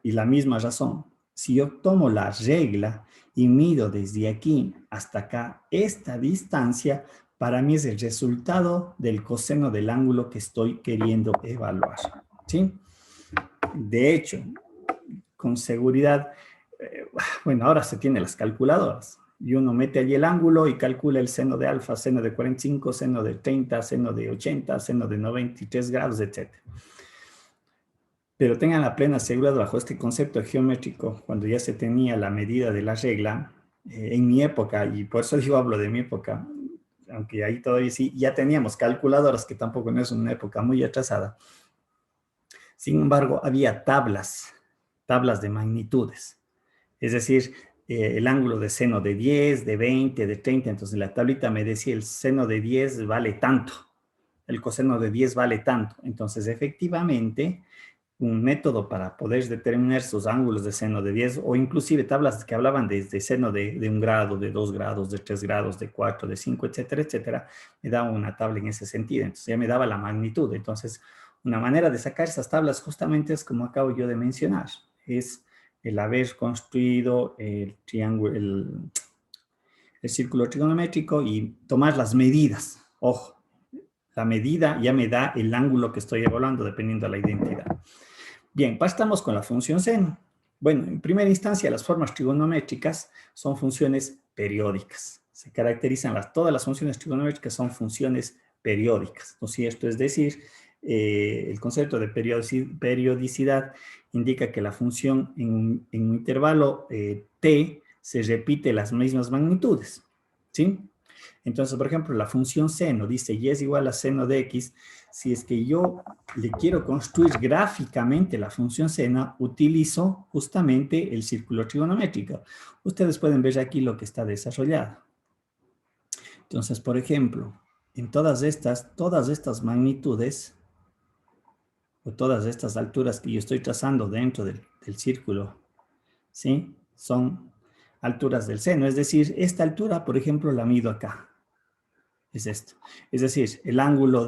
Speaker 1: Y la misma razón, si yo tomo la regla y mido desde aquí hasta acá esta distancia, para mí es el resultado del coseno del ángulo que estoy queriendo evaluar, ¿sí? De hecho, con seguridad, bueno, ahora se tienen las calculadoras y uno mete allí el ángulo y calcula el seno de alfa, seno de 45, seno de 30, seno de 80, seno de 93 grados, etc. Pero tengan la plena seguridad bajo este concepto geométrico, cuando ya se tenía la medida de la regla, en mi época, y por eso yo hablo de mi época, aunque ahí todavía sí, ya teníamos calculadoras, que tampoco no es una época muy atrasada. Sin embargo, había tablas de magnitudes. Es decir, el ángulo de seno de 10, de 20, de 30. Entonces, la tablita me decía el seno de 10 vale tanto. El coseno de 10 vale tanto. Entonces, efectivamente, un método para poder determinar sus ángulos de seno de 10 o inclusive tablas que hablaban de seno de 1 grado, de 2 grados, de 3 grados, de 4, de 5, etcétera, etcétera, me daba una tabla en ese sentido. Entonces, ya me daba la magnitud. Entonces, una manera de sacar esas tablas justamente es como acabo yo de mencionar. Es el haber construido el triángulo, el círculo trigonométrico y tomar las medidas. Ojo, la medida ya me da el ángulo que estoy evaluando dependiendo de la identidad. Bien, estamos con la función seno. Bueno, en primera instancia, las formas trigonométricas son funciones periódicas. Se caracterizan todas las funciones trigonométricas son funciones periódicas, ¿no es cierto? Es decir, el concepto de periodicidad indica que la función en un intervalo t se repite las mismas magnitudes, ¿sí? Entonces, por ejemplo, la función seno dice y es igual a seno de x. Si es que yo le quiero construir gráficamente la función seno, utilizo justamente el círculo trigonométrico. Ustedes pueden ver aquí lo que está desarrollado. Entonces, por ejemplo, en todas estas magnitudes, o todas estas alturas que yo estoy trazando dentro del círculo, ¿sí? Son alturas del seno. Es decir, esta altura, por ejemplo, la mido acá. Es esto. Es decir, el ángulo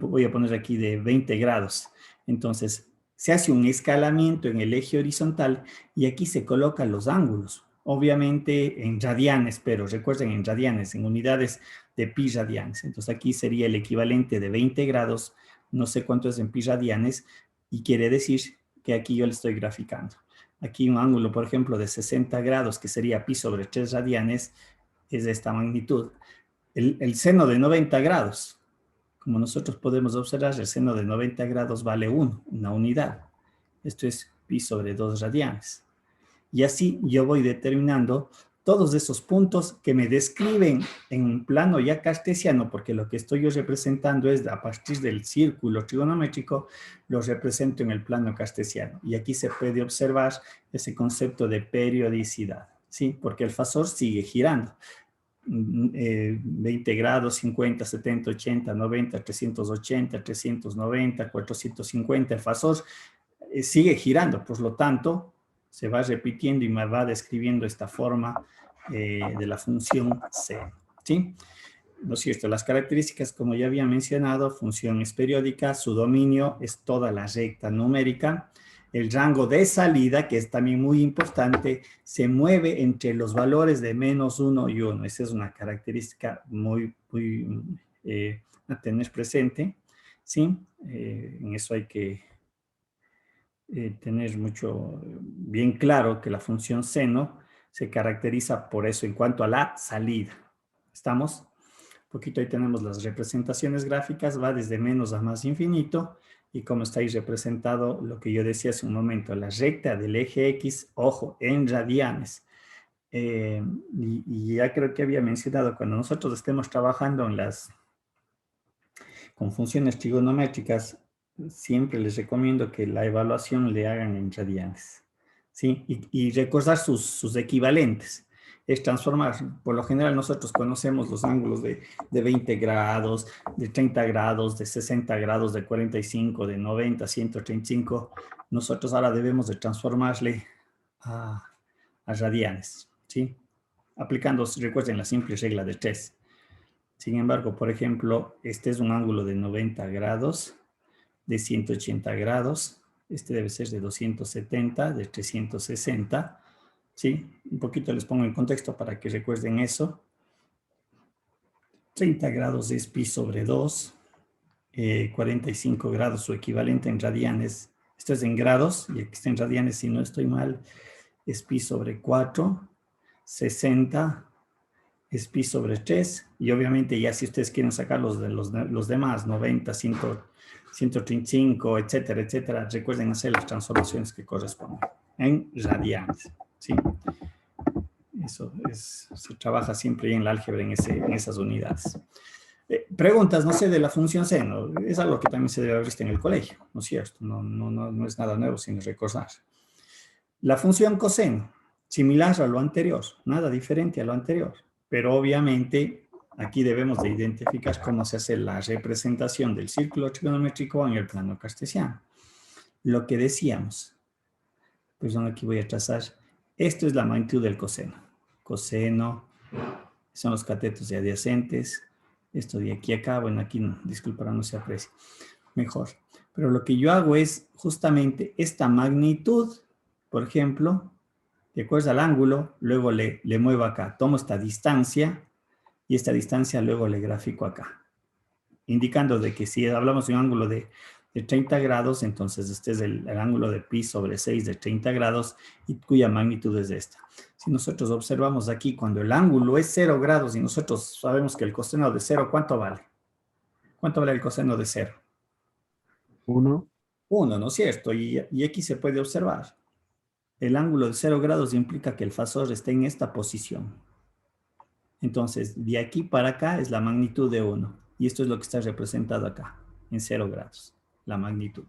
Speaker 1: voy a poner aquí de 20 grados. Entonces, se hace un escalamiento en el eje horizontal y aquí se colocan los ángulos. Obviamente en radianes, pero recuerden en radianes, en unidades de pi radianes. Entonces aquí sería el equivalente de 20 grados, no sé cuánto es en pi radianes, y quiere decir que aquí yo le estoy graficando. Aquí un ángulo, por ejemplo, de 60 grados, que sería pi sobre 3 radianes, es de esta magnitud. El seno de 90 grados, como nosotros podemos observar, el seno de 90 grados vale 1, una unidad. Esto es pi sobre 2 radianes. Y así yo voy determinando todos esos puntos que me describen en un plano ya cartesiano, porque lo que estoy yo representando es a partir del círculo trigonométrico, lo represento en el plano cartesiano. Y aquí se puede observar ese concepto de periodicidad, ¿sí? Porque el fasor sigue girando. 20 grados, 50, 70, 80, 90, 380, 390, 450, el fasor sigue girando, por lo tanto, se va repitiendo y me va describiendo esta forma de la función seno, ¿sí? ¿No es cierto? Las características, como ya había mencionado, función es periódica, su dominio es toda la recta numérica, el rango de salida, que es también muy importante, se mueve entre los valores de -1 y 1. Esa es una característica muy a tener presente, ¿sí? En eso hay que tener bien claro que la función seno se caracteriza por eso en cuanto a la salida. ¿Estamos? Un poquito ahí tenemos las representaciones gráficas, va desde menos a más infinito, y como está ahí representado lo que yo decía hace un momento, la recta del eje X, ojo, en radianes. Y ya creo que había mencionado, cuando nosotros estemos trabajando con funciones trigonométricas, siempre les recomiendo que la evaluación le hagan en radianes, ¿sí? Y recordar sus equivalentes. Es transformar. Por lo general nosotros conocemos los ángulos de 20 grados, de 30 grados, de 60 grados, de 45, de 90, 135. Nosotros ahora debemos de transformarle a radianes, ¿sí? Aplicando, recuerden, la simple regla de 3. Sin embargo, por ejemplo, este es un ángulo de 90 grados, de 180 grados. Este debe ser de 270, de 360. ¿Sí? Un poquito les pongo en contexto para que recuerden eso. 30 grados es pi sobre 2. 45 grados, su equivalente en radianes. Esto es en grados, y aquí está en radianes, si no estoy mal, es pi sobre 4. 60 es pi sobre 3. Y obviamente ya si ustedes quieren sacar los demás, 90, 100, 135, etcétera, etcétera, recuerden hacer las transformaciones que corresponden en radianes. ¿Sí? Eso se trabaja siempre en la álgebra en esas unidades. Preguntas, no sé, de la función seno. Es algo que también se debe haber visto en el colegio, ¿no es cierto? No es nada nuevo sin recordar. La función coseno, similar a lo anterior, nada diferente a lo anterior. Pero obviamente aquí debemos de identificar cómo se hace la representación del círculo trigonométrico en el plano cartesiano. Lo que decíamos, perdón, aquí voy a trazar. Esto es la magnitud del coseno. Coseno, son los catetos de adyacentes. Esto de aquí a acá, bueno, aquí no, disculpa, no se aprecia mejor. Pero lo que yo hago es justamente esta magnitud, por ejemplo, de acuerdo al ángulo, luego le muevo acá. Tomo esta distancia y esta distancia luego le grafico acá. Indicando de que si hablamos de un ángulo de 30 grados, entonces este es el ángulo de pi sobre 6 de 30 grados y cuya magnitud es esta. Si nosotros observamos aquí, cuando el ángulo es 0 grados y nosotros sabemos que el coseno de 0, ¿cuánto vale? ¿Cuánto vale el coseno de 0?
Speaker 3: 1.
Speaker 1: 1, ¿no es cierto? Y aquí se puede observar. El ángulo de 0 grados implica que el fasor esté en esta posición. Entonces, de aquí para acá es la magnitud de 1. Y esto es lo que está representado acá, en 0 grados, la magnitud.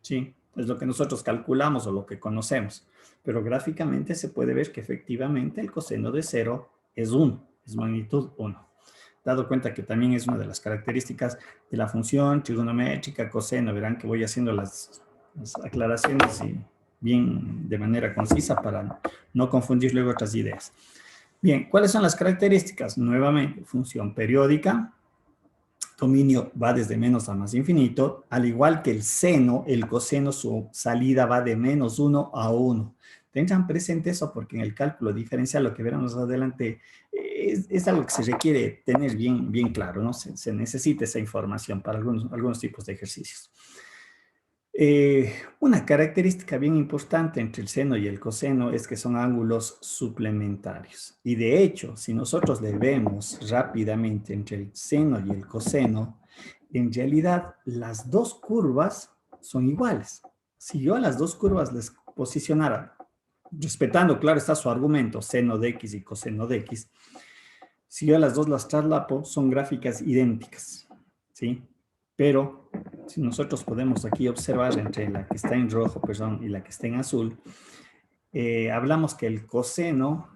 Speaker 1: ¿Sí? Es lo que nosotros calculamos o lo que conocemos. Pero gráficamente se puede ver que efectivamente el coseno de 0 es 1, es magnitud 1. Dado cuenta que también es una de las características de la función trigonométrica coseno. Verán que voy haciendo las aclaraciones bien de manera concisa para no confundir luego otras ideas. Bien, ¿cuáles son las características? Nuevamente, función periódica, dominio va desde menos a más infinito, al igual que el seno, el coseno, su salida va de -1 a 1. Tengan presente eso porque en el cálculo diferencial, lo que veremos adelante, es algo que se requiere tener bien claro, ¿no? Se necesita esa información para algunos tipos de ejercicios. Una característica bien importante entre el seno y el coseno es que son ángulos suplementarios. Y de hecho, si nosotros le vemos rápidamente entre el seno y el coseno, en realidad las dos curvas son iguales. Si yo a las dos curvas les posicionara, respetando, claro está su argumento, seno de x y coseno de x, si yo a las dos las traslapo, son gráficas idénticas, ¿sí? Pero si nosotros podemos aquí observar entre la que está en rojo, y la que está en azul, hablamos que el coseno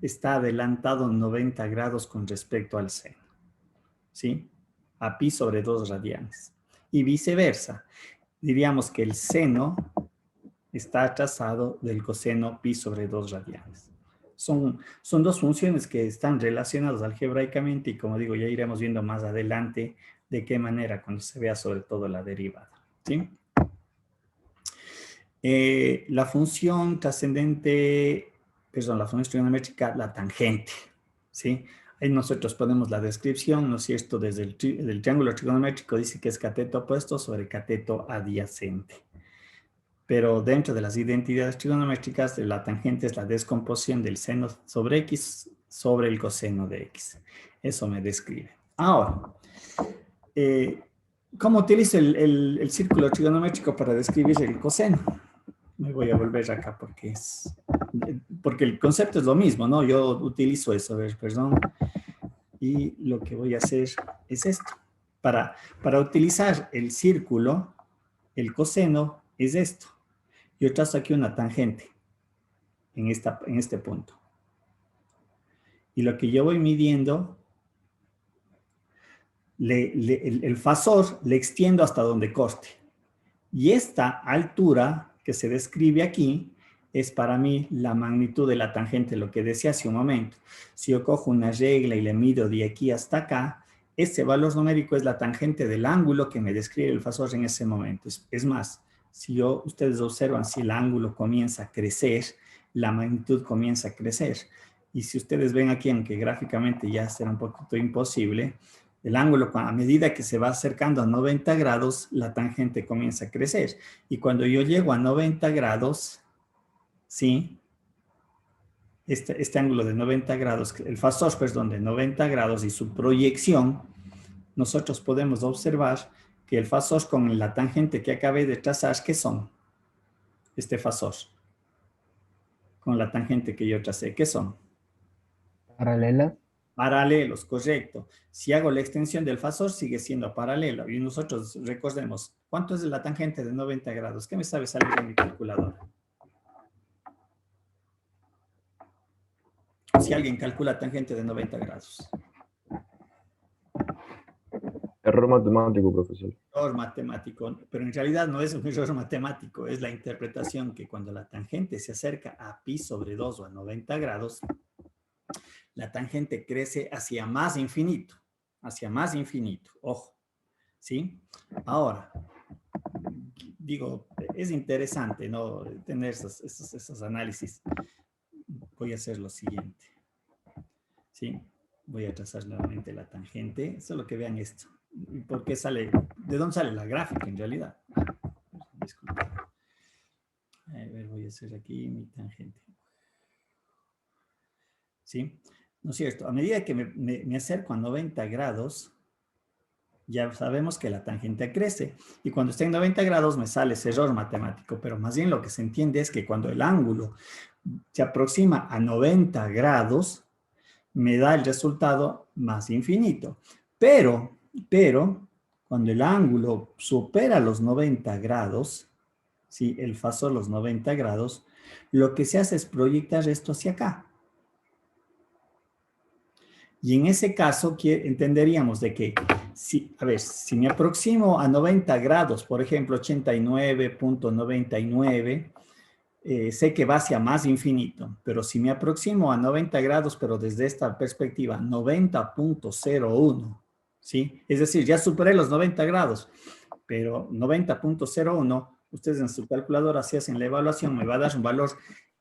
Speaker 1: está adelantado 90 grados con respecto al seno, ¿sí? A pi sobre 2 radianes. Y viceversa. Diríamos que el seno está atrasado del coseno pi sobre 2 radianes. Son dos funciones que están relacionadas algebraicamente y como digo, ya iremos viendo más adelante de qué manera cuando se vea sobre todo la derivada, ¿sí? La función trascendente, perdón, la función trigonométrica, la tangente, ¿sí? Ahí nosotros ponemos la descripción, ¿no es cierto? Desde el triángulo trigonométrico dice que es cateto opuesto sobre cateto adyacente. Pero dentro de las identidades trigonométricas, la tangente es la descomposición del seno sobre x sobre el coseno de x. Eso me describe. Ahora, ¿cómo utilizo el círculo trigonométrico para describir el coseno? Me voy a volver acá porque el concepto es lo mismo, ¿no? Yo utilizo eso, a ver, perdón. Y lo que voy a hacer es esto. Para utilizar el círculo, el coseno es esto. Yo trazo aquí una tangente en este punto. Y lo que yo voy midiendo, el fasor le extiendo hasta donde corte. Y esta altura que se describe aquí es para mí la magnitud de la tangente, lo que decía hace un momento. Si yo cojo una regla y le mido de aquí hasta acá, ese valor numérico es la tangente del ángulo que me describe el fasor en ese momento. Es más, si ustedes observan, si el ángulo comienza a crecer, la magnitud comienza a crecer. Y si ustedes ven aquí, aunque gráficamente ya será un poquito imposible, el ángulo, a medida que se va acercando a 90 grados, la tangente comienza a crecer. Y cuando yo llego a 90 grados, ¿sí? Este ángulo de 90 grados, el fasor, perdón, de 90 grados y su proyección, nosotros podemos observar que el fasor con la tangente que acabé de trazar, ¿qué son? Este fasor. Con la tangente que yo tracé, ¿qué son?
Speaker 3: Paralelas.
Speaker 1: Paralelos, correcto. Si hago la extensión del fasor, sigue siendo paralelo. Y nosotros recordemos, ¿cuánto es la tangente de 90 grados? ¿Qué me sabe salir en mi calculadora? Si alguien calcula tangente de 90 grados.
Speaker 3: Error matemático, profesor.
Speaker 1: Error matemático, pero en realidad no es un error matemático, es la interpretación que cuando la tangente se acerca a pi sobre 2 o a 90 grados, la tangente crece hacia más infinito, ojo, ¿sí? Ahora, digo, es interesante, ¿no? Tener esos análisis. Voy a hacer lo siguiente, ¿sí? Voy a trazar nuevamente la tangente, solo que vean esto. ¿Por qué sale? ¿De dónde sale la gráfica en realidad? Disculpen. A ver, voy a hacer aquí mi tangente. ¿Sí? ¿No es cierto? A medida que me acerco a 90 grados, ya sabemos que la tangente crece. Y cuando esté en 90 grados me sale ese error matemático. Pero más bien lo que se entiende es que cuando el ángulo se aproxima a 90 grados, me da el resultado más infinito. Pero, cuando el ángulo supera los 90 grados, ¿sí? El fasor los 90 grados, lo que se hace es proyectar esto hacia acá. Y en ese caso entenderíamos de que, si me aproximo a 90 grados, por ejemplo, 89.99, sé que va hacia más infinito, pero si me aproximo a 90 grados, pero desde esta perspectiva, 90.01, ¿sí? Es decir, ya superé los 90 grados, pero 90.01, ustedes en su calculadora, si hacen la evaluación, me va a dar un valor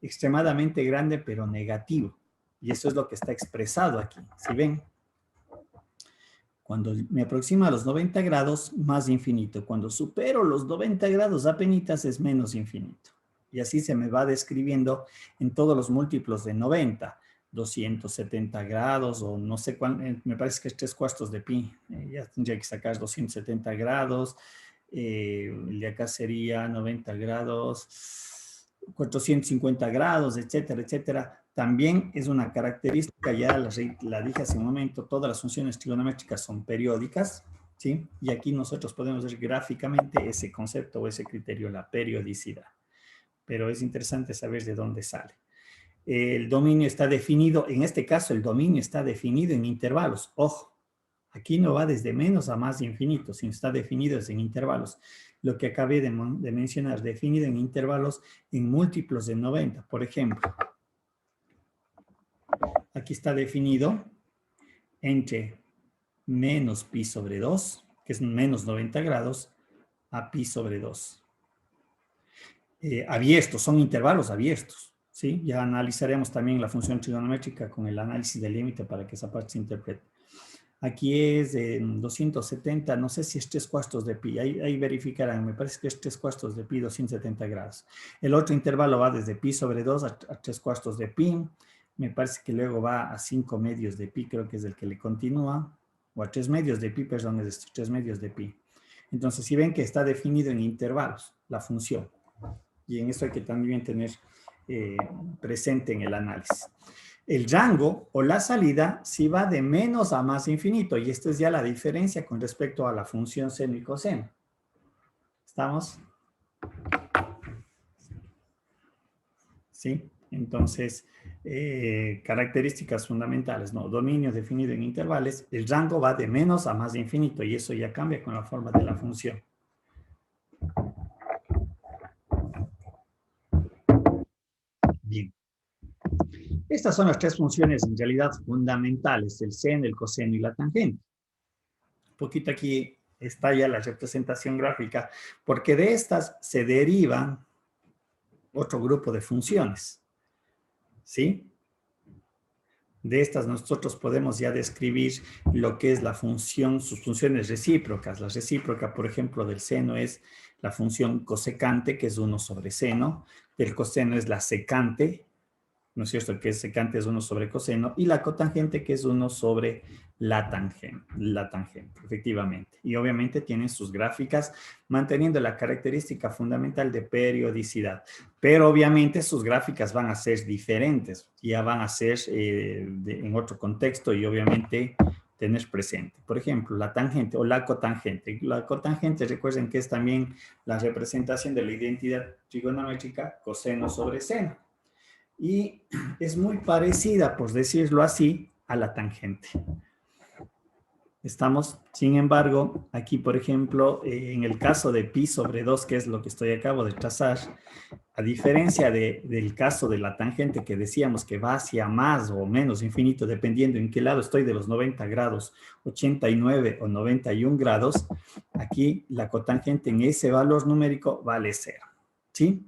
Speaker 1: extremadamente grande, pero negativo. Y eso es lo que está expresado aquí. ¿Sí ven? Cuando me aproximo a los 90 grados, más infinito. Cuando supero los 90 grados apenas es menos infinito. Y así se me va describiendo en todos los múltiplos de 90. 270 grados o no sé cuál, me parece que es 3/4 de pi. Ya tendría que sacar 270 grados. El de acá sería 90 grados, 450 grados, etcétera, etcétera. También es una característica, ya la dije hace un momento, todas las funciones trigonométricas son periódicas, ¿sí? Y aquí nosotros podemos ver gráficamente ese concepto o ese criterio, la periodicidad. Pero es interesante saber de dónde sale. el dominio está definido, en este caso el dominio está definido en intervalos. Ojo, aquí no va desde menos a más infinito, sino está definido en intervalos. Lo que acabé de mencionar, definido en intervalos en múltiplos de 90. Por ejemplo, aquí está definido entre menos pi sobre 2, que es menos 90 grados, a pi sobre 2. Abiertos, son intervalos abiertos, ¿sí? Ya analizaremos también la función trigonométrica con el análisis del límite para que esa parte se interprete. Aquí es 270, no sé si es 3/4 de pi, ahí verificarán, me parece que es 3/4 de pi, 270 grados. El otro intervalo va desde pi sobre 2 a 3/4 de pi, me parece que luego va a 5 medios de pi, creo que es el que le continúa, o a 3 medios de pi, perdón, es esto, 3 medios de pi. Entonces, si ven que está definido en intervalos, la función, y en eso hay que también tener presente en el análisis. El rango o la salida sí va de menos a más infinito, y esta es ya la diferencia con respecto a la función seno y coseno. ¿Estamos? ¿Sí? Entonces, características fundamentales, ¿no? Dominio definido en intervalos, el rango va de menos a más infinito, y eso ya cambia con la forma de la función. Bien. Estas son las tres funciones en realidad fundamentales, el seno, el coseno y la tangente. Un poquito aquí está ya la representación gráfica, porque de estas se deriva otro grupo de funciones, ¿sí? De estas nosotros podemos ya describir lo que es la función, sus funciones recíprocas. La recíproca, por ejemplo, del seno es la función cosecante, que es 1 sobre seno. Del coseno es la secante, ¿no es cierto? Que secante es 1 sobre coseno, y la cotangente, que es 1 sobre la tangente, efectivamente. Y obviamente tienen sus gráficas manteniendo la característica fundamental de periodicidad. Pero obviamente sus gráficas van a ser diferentes, ya van a ser en otro contexto y obviamente tener presente. Por ejemplo, la tangente o la cotangente. La cotangente, recuerden que es también la representación de la identidad trigonométrica coseno sobre seno. Y es muy parecida, por decirlo así, a la tangente. Estamos, sin embargo, aquí, por ejemplo, en el caso de pi sobre 2, que es lo que acabo de trazar, a diferencia del caso de la tangente que decíamos que va hacia más o menos infinito, dependiendo en qué lado estoy de los 90 grados, 89 o 91 grados, aquí la cotangente en ese valor numérico vale 0, ¿sí?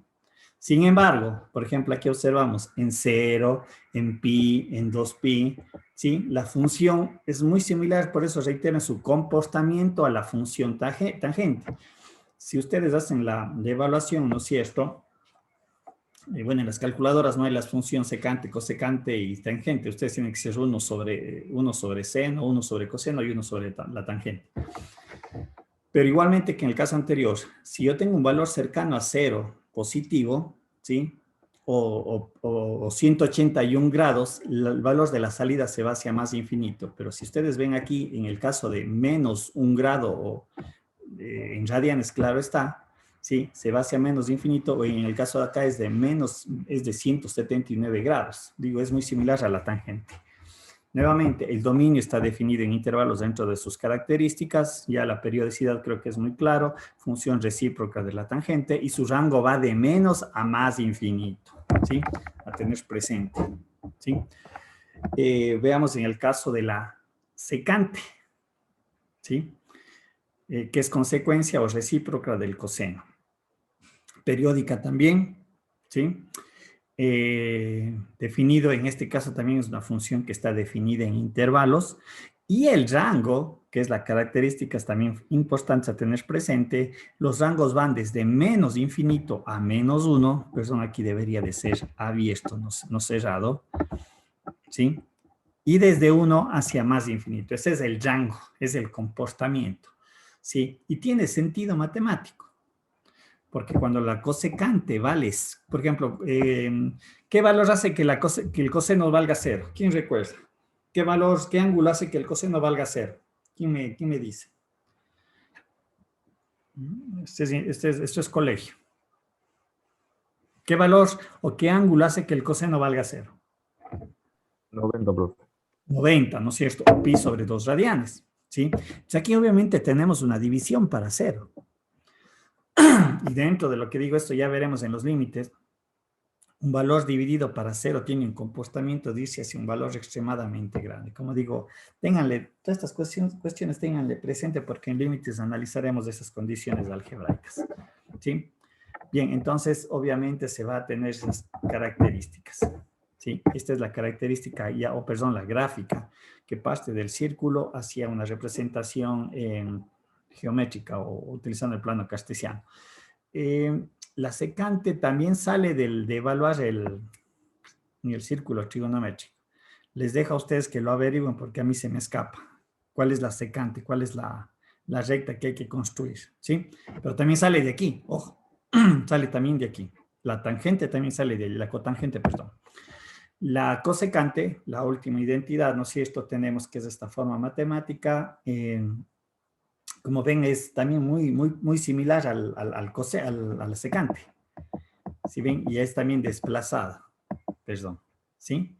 Speaker 1: Sin embargo, por ejemplo, aquí observamos en 0, en pi, en 2pi, ¿sí? La función es muy similar, por eso reitero, en su comportamiento a la función tangente. Si ustedes hacen la evaluación, ¿no es cierto? Bueno, en las calculadoras no hay las funciones secante, cosecante y tangente. Ustedes tienen que ser uno sobre seno, uno sobre coseno y uno sobre la tangente. Pero igualmente que en el caso anterior, si yo tengo un valor cercano a 0 positivo, ¿sí? O 181 grados, el valor de la salida se va hacia más infinito. Pero si ustedes ven aquí, en el caso de menos 1 grado, o en radianes, claro está, ¿sí? Se va hacia menos infinito, o en el caso de acá es de 179 grados. Digo, es muy similar a la tangente. Nuevamente, el dominio está definido en intervalos dentro de sus características, ya la periodicidad creo que es muy claro, función recíproca de la tangente, y su rango va de menos a más infinito, ¿sí? A tener presente, ¿sí? Veamos en el caso de la secante, ¿sí? Que es consecuencia o recíproca del coseno. Periódica también, ¿sí? Definido, en este caso también es una función que está definida en intervalos, y el rango, que es la característica también importante a tener presente, los rangos van desde menos infinito a menos 1, perdón, aquí debería de ser abierto, no cerrado, ¿sí? Y desde 1 hacia más infinito. Ese es el rango, es el comportamiento, ¿sí? Y tiene sentido matemático. Porque cuando la cosecante vale, por ejemplo, ¿qué valor hace que el coseno valga 0? ¿Quién recuerda? ¿Qué ángulo hace que el coseno valga 0? ¿Quién me dice? Esto es colegio. ¿Qué valor o qué ángulo hace que el coseno valga 0?
Speaker 3: 90, profe.
Speaker 1: 90, ¿no es cierto? O pi sobre 2 radianes, ¿sí? Entonces aquí obviamente tenemos una división para 0. Y dentro de lo que digo esto ya veremos en los límites. Un valor dividido para 0 tiene un comportamiento de irse hacia un valor extremadamente grande. Como digo, ténganle, todas estas cuestiones ténganle presente porque en límites analizaremos esas condiciones algebraicas, ¿sí? Bien, entonces obviamente se va a tener esas características, ¿sí? Esta es la característica, la gráfica que parte del círculo hacia una representación geométrica o utilizando el plano cartesiano. La secante también sale de evaluar el círculo trigonométrico. Les dejo a ustedes que lo averigüen porque a mí se me escapa. ¿Cuál es la secante? ¿Cuál es la recta que hay que construir? ¿Sí? Pero también sale de aquí, ojo. Sale también de aquí. La tangente también sale de la cotangente, perdón. La cosecante, la última identidad, ¿no es cierto? Tenemos que es esta forma matemática. Como ven, es también muy similar a la secante. ¿Sí ven? Y es también desplazada, perdón, ¿sí?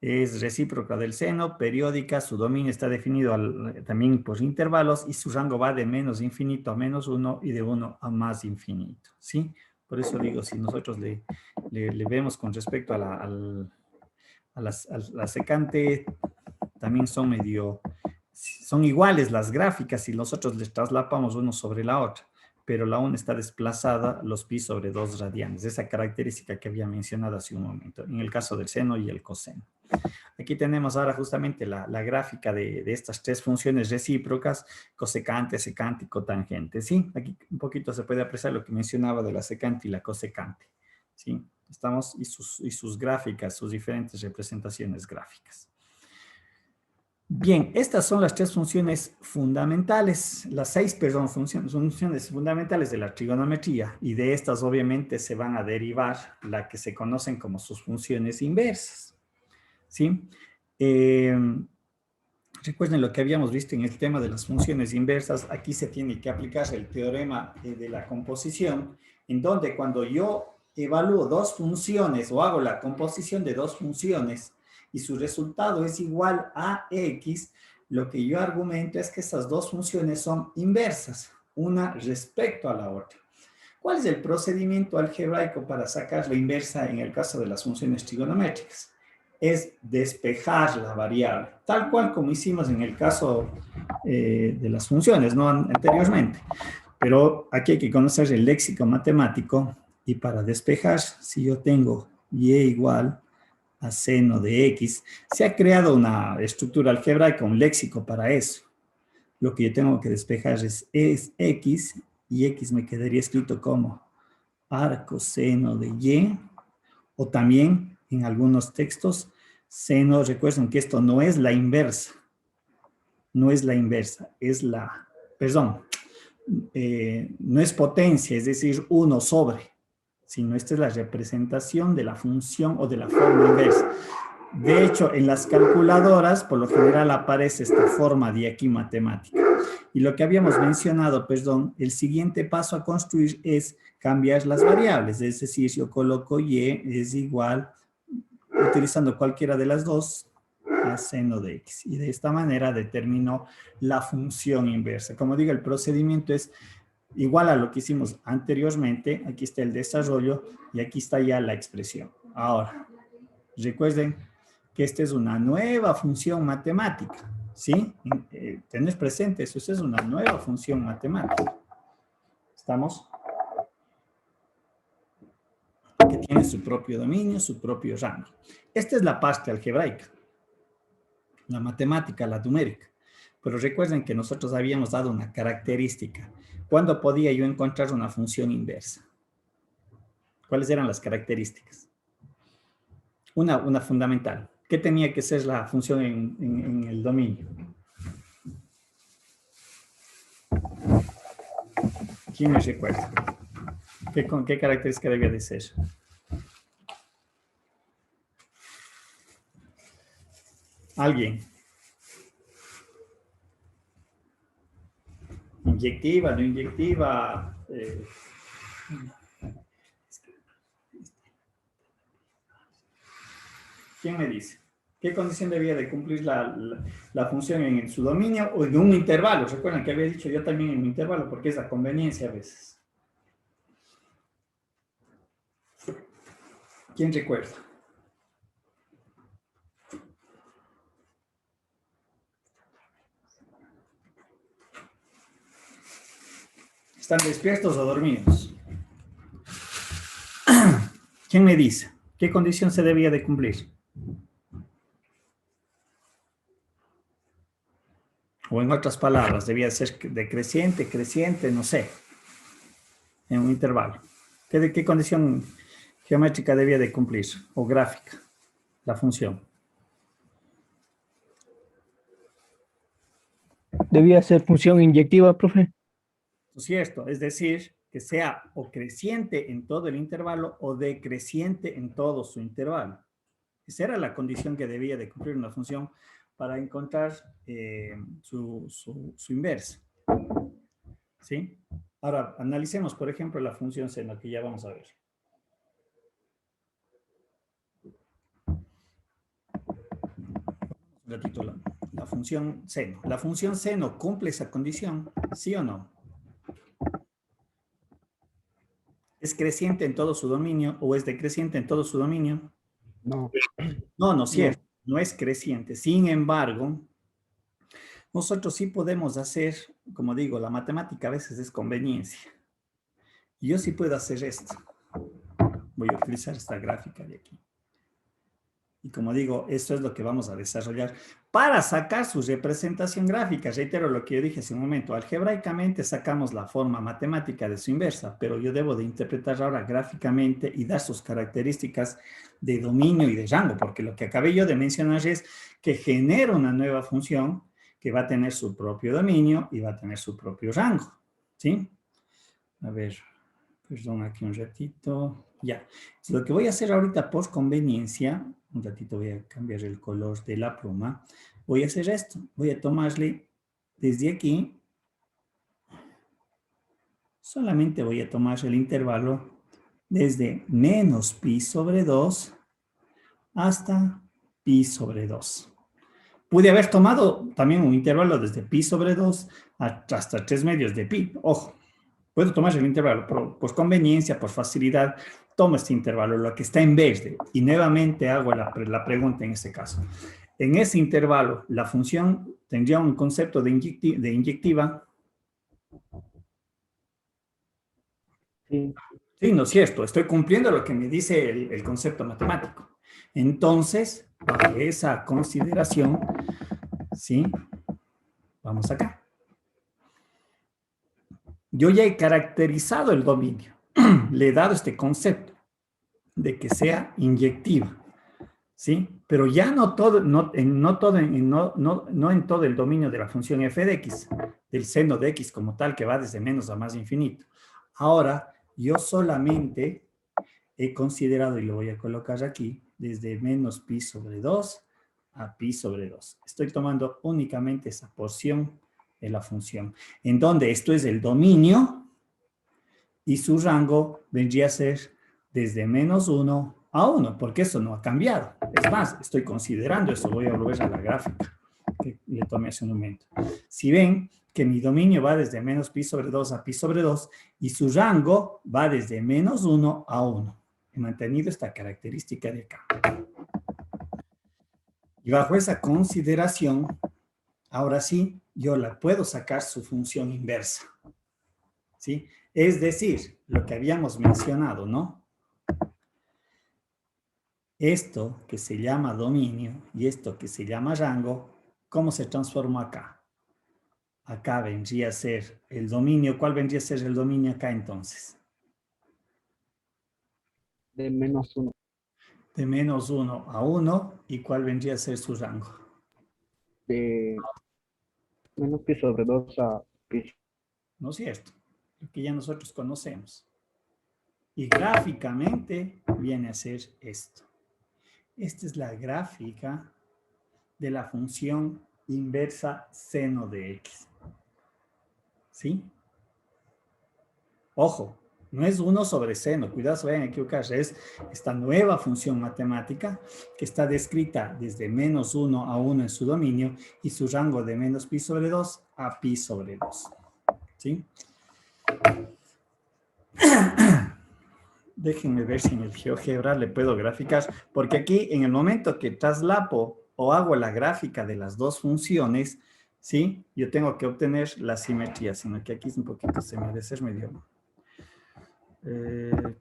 Speaker 1: Es recíproca del seno, periódica, su dominio está definido también por intervalos y su rango va de menos infinito a menos 1 y de 1 a más infinito, ¿sí? Por eso digo, si nosotros le vemos con respecto a la secante, también son iguales las gráficas y nosotros les traslapamos uno sobre la otra, pero la una está desplazada los pi sobre 2 radianes, esa característica que había mencionado hace un momento, en el caso del seno y el coseno. Aquí tenemos ahora justamente la gráfica de estas tres funciones recíprocas, cosecante, secante y cotangente, ¿sí? Aquí un poquito se puede apreciar lo que mencionaba de la secante y la cosecante, ¿sí? Estamos, y sus gráficas, sus diferentes representaciones gráficas. Bien, estas son las tres funciones fundamentales, las 6, perdón, funciones fundamentales de la trigonometría, y de estas obviamente se van a derivar la que se conocen como sus funciones inversas, ¿sí? Recuerden lo que habíamos visto en el tema de las funciones inversas, aquí se tiene que aplicar el teorema de la composición, en donde cuando yo evalúo dos funciones o hago la composición de dos funciones, y su resultado es igual a X, lo que yo argumento es que estas dos funciones son inversas, una respecto a la otra. ¿Cuál es el procedimiento algebraico para sacar la inversa en el caso de las funciones trigonométricas? Es despejar la variable, tal cual como hicimos en el caso de las funciones, ¿no? Anteriormente. Pero aquí hay que conocer el léxico matemático, y para despejar, si yo tengo y igual a seno de X, se ha creado una estructura algebraica, un léxico para eso. Lo que yo tengo que despejar es X, y X me quedaría escrito como arco seno de Y, o también en algunos textos, seno, recuerden que esto no es la inversa, no es la inversa, es la, perdón, no es potencia, es decir, 1 sobre, sino esta es la representación de la función o de la forma inversa. De hecho, en las calculadoras, por lo general aparece esta forma de aquí matemática. Y lo que habíamos mencionado, perdón, el siguiente paso a construir es cambiar las variables. Es decir, yo coloco Y es igual, utilizando cualquiera de las dos, a seno de X. Y de esta manera determino la función inversa. Como digo, el procedimiento es igual a lo que hicimos anteriormente. Aquí está el desarrollo y aquí está ya la expresión. Ahora, recuerden que esta es una nueva función matemática, ¿sí? Tenés presente eso, esta es una nueva función matemática. ¿Estamos? Que tiene su propio dominio, su propio rango. Esta es la parte algebraica, la matemática, la numérica. Pero recuerden que nosotros habíamos dado una característica. ¿Cuándo podía yo encontrar una función inversa? ¿Cuáles eran las características? Una fundamental. ¿Qué tenía que ser la función en el dominio? ¿Quién me recuerda? ¿Qué característica debía de ser? ¿Alguien? ¿Inyectiva, no inyectiva? ¿Quién me dice? ¿Qué condición debía de cumplir la función en su dominio o en un intervalo? Recuerden que había dicho yo también en un intervalo, porque es la conveniencia a veces. ¿Quién recuerda? ¿Están despiertos o dormidos? ¿Quién me dice? ¿Qué condición se debía de cumplir? O en otras palabras, debía ser decreciente, creciente, no sé, en un intervalo. ¿Qué condición geométrica debía de cumplir? O gráfica, la función.
Speaker 4: Debía ser función inyectiva, profe.
Speaker 1: ¿No es cierto? Es decir, que sea o creciente en todo el intervalo o decreciente en todo su intervalo. Esa era la condición que debía de cumplir una función para encontrar su inversa. ¿Sí? Ahora, analicemos, por ejemplo, la función seno, que ya vamos a ver. Un ratito la función seno. ¿La función seno cumple esa condición? ¿Sí o no? ¿Es creciente en todo su dominio o es decreciente en todo su dominio?
Speaker 3: No.
Speaker 1: No, no es cierto. No es creciente. Sin embargo, nosotros sí podemos hacer, como digo, la matemática a veces es conveniencia. Yo sí puedo hacer esto. Voy a utilizar esta gráfica de aquí. Y como digo, esto es lo que vamos a desarrollar para sacar su representación gráfica. Reitero lo que yo dije hace un momento. Algebraicamente sacamos la forma matemática de su inversa, pero yo debo de interpretar ahora gráficamente y dar sus características de dominio y de rango, porque lo que acabé yo de mencionar es que genera una nueva función que va a tener su propio dominio y va a tener su propio rango. ¿Sí? A ver, perdón, aquí un ratito. Ya. Lo que voy a hacer ahorita por conveniencia, un ratito voy a cambiar el color de la pluma. Voy a hacer esto. Voy a tomarle desde aquí. Solamente voy a tomar el intervalo desde menos pi sobre 2 hasta pi sobre 2. Pude haber tomado también un intervalo desde pi sobre 2 hasta 3 medios de pi. Ojo, puedo tomar el intervalo, pero por conveniencia, por facilidad, tomo este intervalo, lo que está en verde. Y nuevamente hago la pregunta en este caso. En ese intervalo, la función tendría un concepto de inyectiva.
Speaker 4: Sí.
Speaker 1: Sí, no es cierto. Estoy cumpliendo lo que me dice el concepto matemático. Entonces, bajo esa consideración, ¿sí? Vamos acá. Yo ya he caracterizado el dominio. Le he dado este concepto de que sea inyectiva, ¿sí? Pero ya no en todo el dominio de la función f de x, del seno de x como tal, que va desde menos a más infinito. Ahora, yo solamente he considerado, y lo voy a colocar aquí, desde menos pi sobre 2 a pi sobre 2. Estoy tomando únicamente esa porción de la función, en donde esto es el dominio y su rango vendría a ser desde menos 1 a 1, porque eso no ha cambiado. Es más, estoy considerando eso. Voy a volver a la gráfica que le tomé hace un momento. Si ven que mi dominio va desde menos pi sobre 2 a pi sobre 2 y su rango va desde menos 1 a 1. He mantenido esta característica de acá. Y bajo esa consideración, ahora sí, yo la puedo sacar su función inversa. ¿Sí? Es decir, lo que habíamos mencionado, ¿no? Esto que se llama dominio y esto que se llama rango, ¿cómo se transforma acá? Acá vendría a ser el dominio. ¿Cuál vendría a ser el dominio acá entonces?
Speaker 4: De menos 1.
Speaker 1: De menos 1 a 1. ¿Y cuál vendría a ser su rango?
Speaker 4: De menos pi sobre 2 a pi.
Speaker 1: ¿No es cierto? Lo que ya nosotros conocemos. Y gráficamente viene a ser esto. Esta es la gráfica de la función inversa seno de x. ¿Sí? Ojo, No es 1 sobre seno, cuidado, se vayan a equivocar, es esta nueva función matemática que está descrita desde menos 1 a 1 en su dominio y su rango de menos pi sobre 2 a pi sobre 2. ¿Sí? Déjenme ver si en el GeoGebra le puedo graficar, porque aquí en el momento que traslapo o hago la gráfica de las dos funciones, ¿sí? Yo tengo que obtener la simetría, sino que aquí es un poquito, se me ha de ser medio...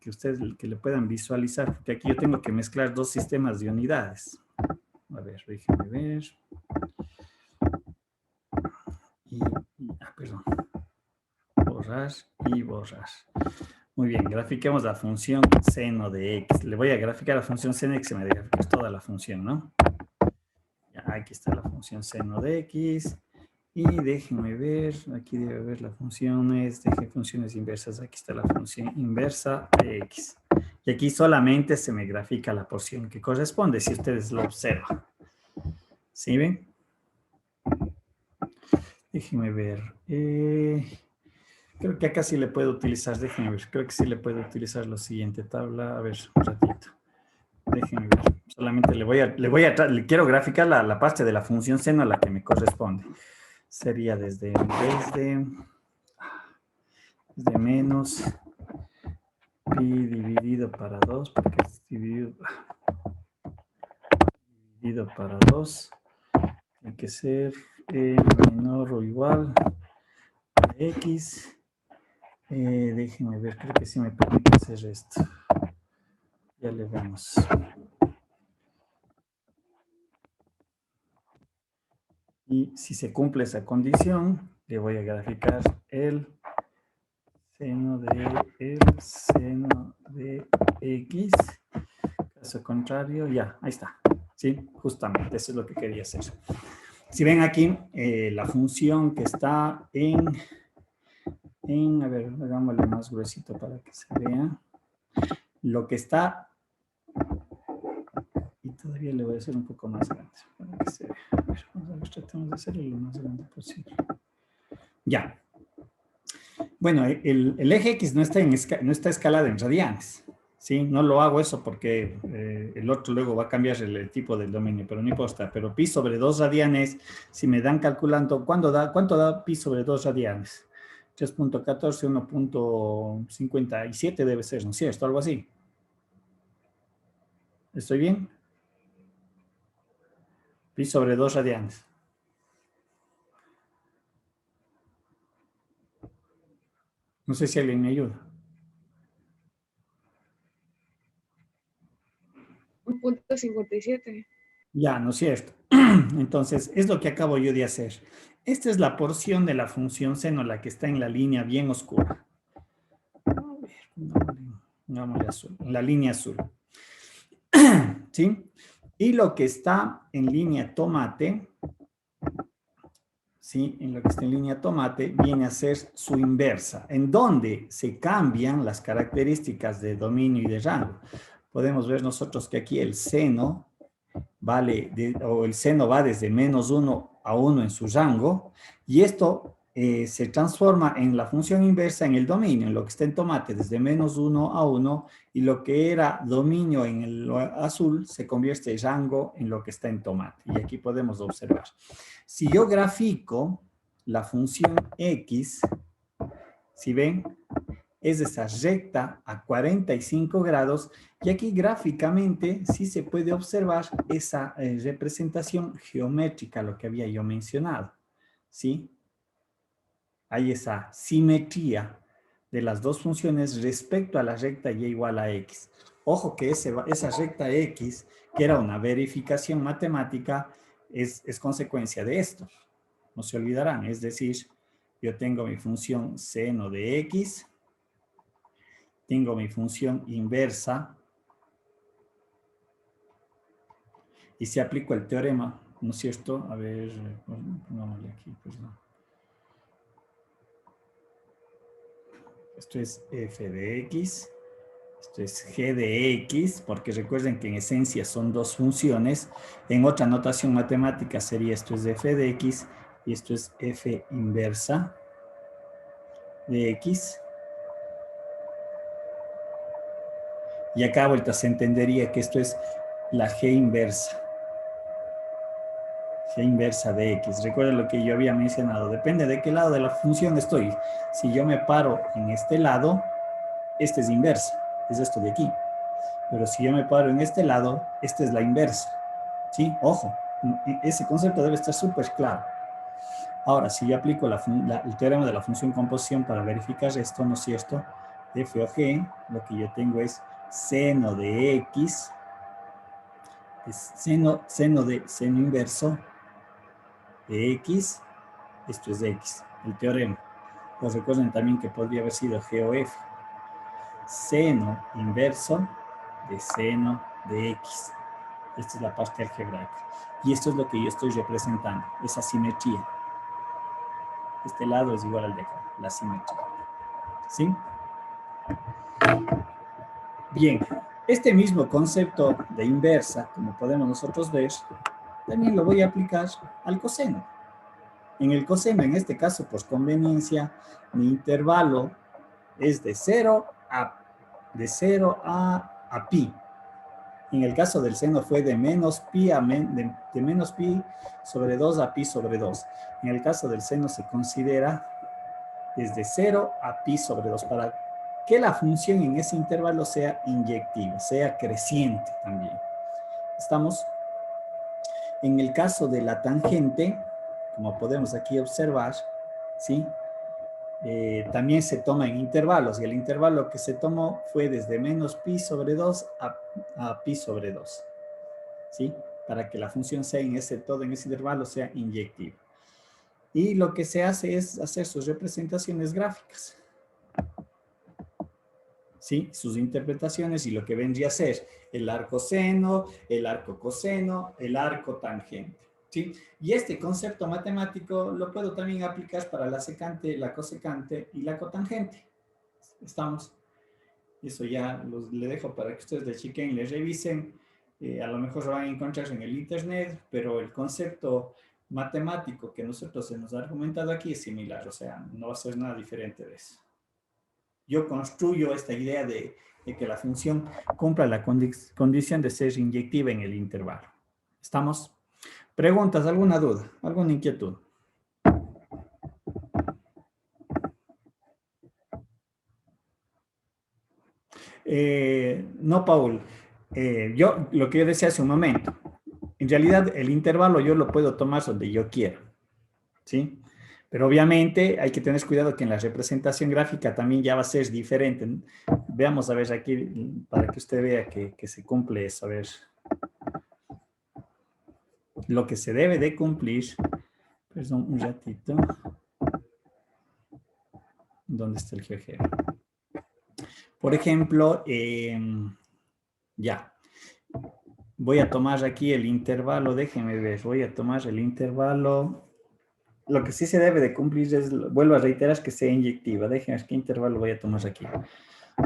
Speaker 1: que ustedes que le puedan visualizar, porque aquí yo tengo que mezclar dos sistemas de unidades. A ver, déjenme ver. Perdón. Borrar y borrar. Muy bien, grafiquemos la función seno de x. Le voy a graficar la función seno de x, se me debe graficar toda la función, ¿no? Ya, aquí está la función seno de x. Y déjenme ver, aquí debe haber las funciones, deje funciones inversas, aquí está la función inversa de x. Y aquí solamente se me grafica la porción que corresponde, si ustedes lo observan. ¿Sí ven? Déjenme ver. Creo que acá sí le puedo utilizar, déjenme ver, creo que sí le puedo utilizar la siguiente tabla. A ver, un ratito. Déjenme ver. Solamente le quiero graficar la parte de la función seno a la que me corresponde. Sería desde menos pi dividido para 2, porque es dividido para 2. Tiene que ser menor o igual a x. Déjenme ver, creo que sí me permite hacer esto. Ya le vemos. Y si se cumple esa condición, le voy a graficar el seno de x. Caso contrario, ya, ahí está. Sí, justamente, eso es lo que quería hacer. Si ven aquí, la función que está a ver, hagámosle más gruesito para que se vea. Lo que está, y todavía le voy a hacer un poco más grande para que se vea. A ver, vamos a ver, tratamos de hacerlo lo más grande posible. Ya. Bueno, el eje X no está escalado en radianes. ¿Sí? No lo hago eso porque el otro luego va a cambiar el tipo del dominio, pero no importa. Pero pi sobre 2 radianes, si me dan calculando, ¿cuánto da pi sobre 2 radianes? 3.14, 1.57 debe ser, ¿no es cierto? Algo así. ¿Estoy bien? Pi sobre 2 radianes. No sé si alguien me ayuda.
Speaker 5: 1.57.
Speaker 1: Ya, ¿no es cierto? Entonces, es lo que acabo yo de hacer. Esta es la porción de la función seno, la que está en la línea bien oscura. A ver, pongámosle azul, en la línea azul. ¿Sí? Y lo que está en línea tomate, ¿sí? En lo que está en línea tomate, viene a ser su inversa, en donde se cambian las características de dominio y de rango. Podemos ver nosotros que aquí el seno el seno va desde menos 1 a 1 en su rango, y esto se transforma en la función inversa en el dominio, en lo que está en tomate, desde menos 1 a 1, y lo que era dominio en el azul se convierte en rango en lo que está en tomate. Y aquí podemos observar. Si yo grafico la función x, si ven, es esa recta a 45 grados, y aquí gráficamente sí se puede observar esa representación geométrica, lo que había yo mencionado, ¿sí? Hay esa simetría de las dos funciones respecto a la recta y igual a x. Ojo que esa recta x, que era una verificación matemática, es consecuencia de esto. No se olvidarán, es decir, yo tengo mi función seno de x, tengo mi función inversa, y si aplico el teorema, ¿no es cierto? A ver, pongámosle aquí, perdón. Esto es f de x, esto es g de x, porque recuerden que en esencia son dos funciones. En otra notación matemática sería esto es de f de x, y esto es f inversa de x. Y acá vuelta se entendería que esto es la G inversa. G inversa de X. Recuerden lo que yo había mencionado. Depende de qué lado de la función estoy. Si yo me paro en este lado, este es inversa. Es esto de aquí. Pero si yo me paro en este lado, esta es la inversa. ¿Sí? Ojo. Ese concepto debe estar súper claro. Ahora, si yo aplico el teorema de la función composición para verificar esto, ¿no es cierto? De f o g, lo que yo tengo es seno de x, es seno inverso de x, esto es de x, el teorema. Pues recuerden también que podría haber sido g o f. Seno inverso de seno de x. Esta es la parte algebraica. Y esto es lo que yo estoy representando, esa simetría. Este lado es igual al de acá, la simetría. ¿Sí? Bien, este mismo concepto de inversa, como podemos nosotros ver, también lo voy a aplicar al coseno. En el coseno, en este caso, por conveniencia, mi intervalo es de 0 a pi. En el caso del seno fue de menos pi, de menos pi sobre 2 a pi sobre 2. En el caso del seno se considera desde 0 a pi sobre 2 para que la función en ese intervalo sea inyectiva, sea creciente también. Estamos en el caso de la tangente, como podemos aquí observar, ¿sí? También se toma en intervalos, y el intervalo que se tomó fue desde menos pi sobre 2 a pi sobre 2, ¿sí? Para que la función sea en ese intervalo sea inyectiva. Y lo que se hace es hacer sus representaciones gráficas, ¿sí? Sus interpretaciones y lo que vendría a ser el arco seno, el arco coseno, el arco tangente, ¿sí? Y este concepto matemático lo puedo también aplicar para la secante, la cosecante y la cotangente. ¿Estamos? Eso ya le dejo para que ustedes le chequen, le revisen. A lo mejor lo van a encontrar en el internet, pero el concepto matemático que nosotros se nos ha argumentado aquí es similar, o sea, no va a ser nada diferente de eso. Yo construyo esta idea de que la función cumpla la condición de ser inyectiva en el intervalo. ¿Estamos? ¿Preguntas? ¿Alguna duda? ¿Alguna inquietud? No, Paul. Yo lo que yo decía hace un momento, en realidad el intervalo yo lo puedo tomar donde yo quiera, ¿sí? Pero obviamente hay que tener cuidado que en la representación gráfica también ya va a ser diferente. Veamos a ver aquí para que usted vea que se cumple eso. A ver. Lo que se debe de cumplir. Perdón, un ratito. ¿Dónde está el GeoGebra? Por ejemplo, ya. Voy a tomar aquí el intervalo. Déjenme ver. Voy a tomar el intervalo. Lo que sí se debe de cumplir es, vuelvo a reiterar, que sea inyectiva. Déjenme ver qué intervalo voy a tomar aquí.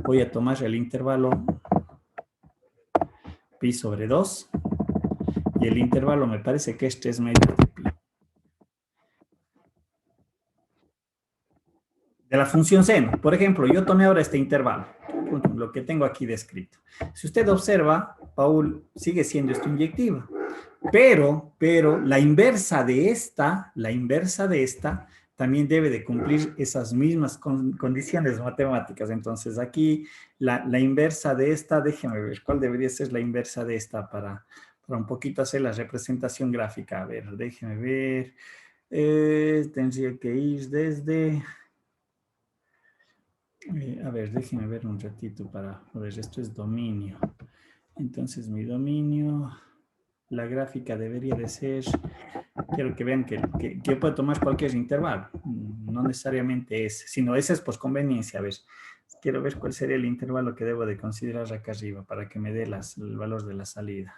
Speaker 1: Voy a tomar el intervalo pi sobre 2. Y el intervalo me parece que es 3 medios de pi. De la función seno. Por ejemplo, yo tomé ahora este intervalo. Lo que tengo aquí descrito. Si usted observa, Paul, sigue siendo esto inyectiva. Pero la inversa de esta también debe de cumplir esas mismas condiciones matemáticas. Entonces aquí la inversa de esta, déjeme ver, ¿cuál debería ser la inversa de esta para un poquito hacer la representación gráfica? A ver, déjeme ver. Tendría que ir desde... a ver, déjeme ver un ratito para ver, esto es dominio. Entonces mi dominio... La gráfica debería de ser, quiero que vean que yo puedo tomar cualquier intervalo, no necesariamente ese, sino ese es por conveniencia. A ver, quiero ver cuál sería el intervalo que debo de considerar acá arriba para que me dé el valor de la salida.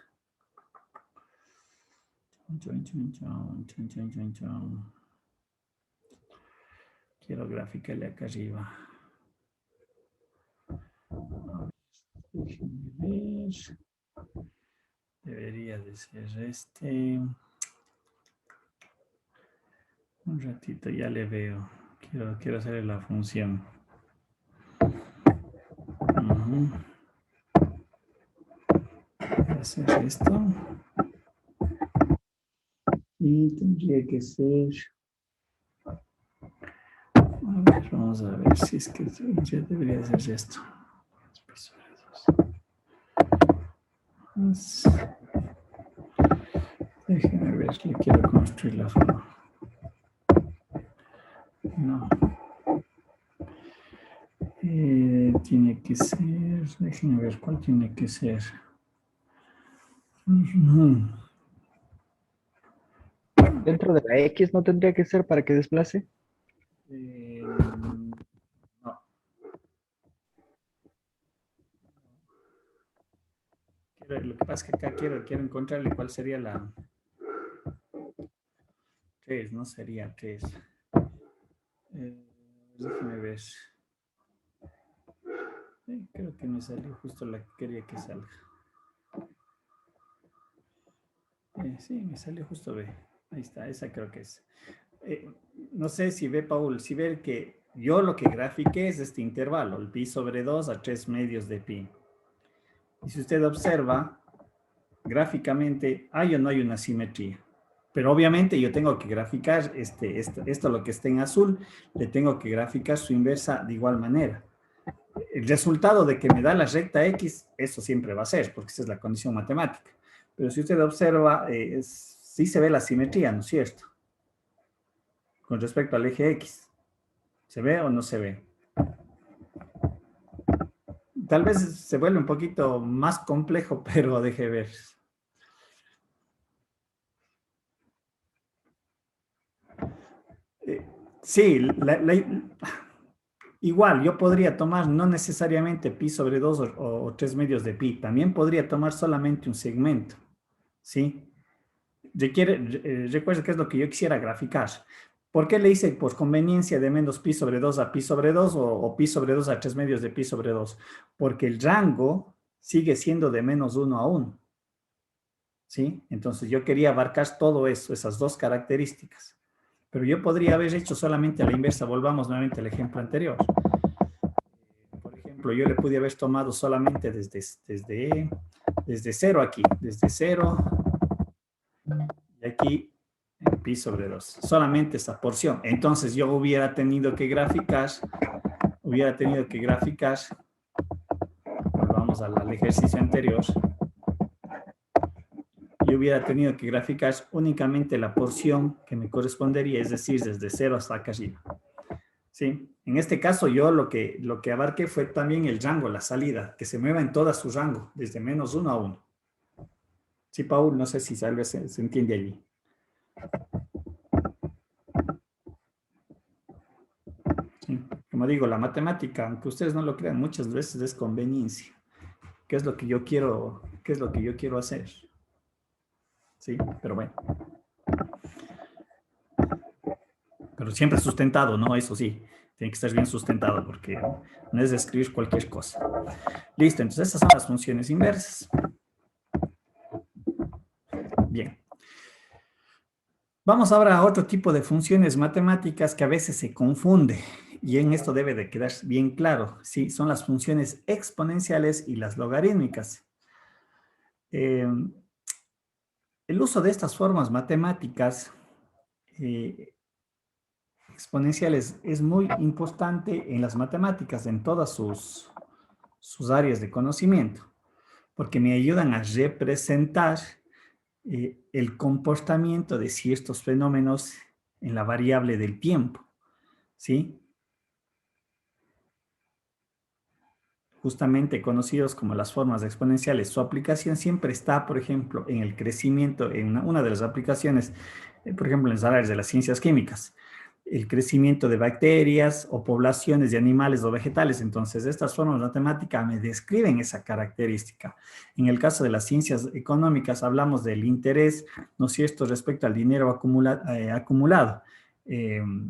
Speaker 1: Quiero graficarle acá arriba. Déjenme ver. Debería de ser este. Un ratito, ya le veo. Quiero hacer la función. hacer esto. Y tendría que ser... A ver, vamos a ver si es que ya debería ser esto. Déjenme ver, le quiero construir la forma. No. Tiene que ser, déjenme ver cuál tiene que ser.
Speaker 4: Dentro de la X no tendría que ser para que desplace.
Speaker 1: No. Lo que pasa es que acá quiero encontrarle cuál sería la 3, no sería 3. Déjame ver. Creo que me salió justo la que quería que salga. Sí, me salió justo B. Ahí está, esa creo que es. No sé si ve, Paul, si ve que yo lo que grafiqué es este intervalo, el pi sobre 2 a 3 medios de pi. Y si usted observa, gráficamente hay o no hay una simetría. Pero obviamente yo tengo que graficar esto lo que está en azul, le tengo que graficar su inversa de igual manera. El resultado de que me da la recta X, eso siempre va a ser, porque esa es la condición matemática. Pero si usted observa, sí se ve la simetría, ¿no es cierto? Con respecto al eje X. ¿Se ve o no se ve? Tal vez se vuelve un poquito más complejo, pero deje ver. Sí, igual yo podría tomar no necesariamente pi sobre 2 o 3 medios de pi. También podría tomar solamente un segmento. ¿Sí? Recuerda que es lo que yo quisiera graficar. ¿Por qué le hice por conveniencia de menos pi sobre 2 a pi sobre 2 o pi sobre 2 a 3 medios de pi sobre 2? Porque el rango sigue siendo de menos 1 a 1. ¿Sí? Entonces yo quería abarcar todo eso, esas dos características. Pero yo podría haber hecho solamente a la inversa. Volvamos nuevamente al ejemplo anterior. Por ejemplo, yo le pude haber tomado solamente desde 0 aquí, desde 0 y aquí pi sobre 2. Solamente esta porción. Entonces yo hubiera tenido que graficar, volvamos al ejercicio anterior, yo hubiera tenido que graficar únicamente la porción que me correspondería, es decir, desde 0 hasta acá arriba. ¿Sí? En este caso yo lo que abarqué fue también el rango, la salida, que se mueva en todo su rango, desde menos 1 a 1. Sí, Paul, no sé si tal vez se entiende allí. Sí. Como digo, la matemática, aunque ustedes no lo crean, muchas veces es conveniencia. ¿Qué es lo que yo quiero hacer? Sí, pero bueno. Pero siempre sustentado, ¿no? Eso sí, tiene que estar bien sustentado porque no es de escribir cualquier cosa. Listo, entonces estas son las funciones inversas. Bien. Vamos ahora a otro tipo de funciones matemáticas que a veces se confunde. Y en esto debe de quedar bien claro. Sí, son las funciones exponenciales y las logarítmicas. El uso de estas formas matemáticas exponenciales es muy importante en las matemáticas, en todas sus áreas de conocimiento, porque me ayudan a representar el comportamiento de ciertos fenómenos en la variable del tiempo, ¿sí? Justamente conocidos como las formas exponenciales. Su aplicación siempre está, por ejemplo, en el crecimiento, en una de las aplicaciones, por ejemplo, en las áreas de las ciencias químicas, el crecimiento de bacterias o poblaciones de animales o vegetales. Entonces, estas formas matemáticas me describen esa característica. En el caso de las ciencias económicas, hablamos del interés, ¿no es cierto?, respecto al dinero acumulado.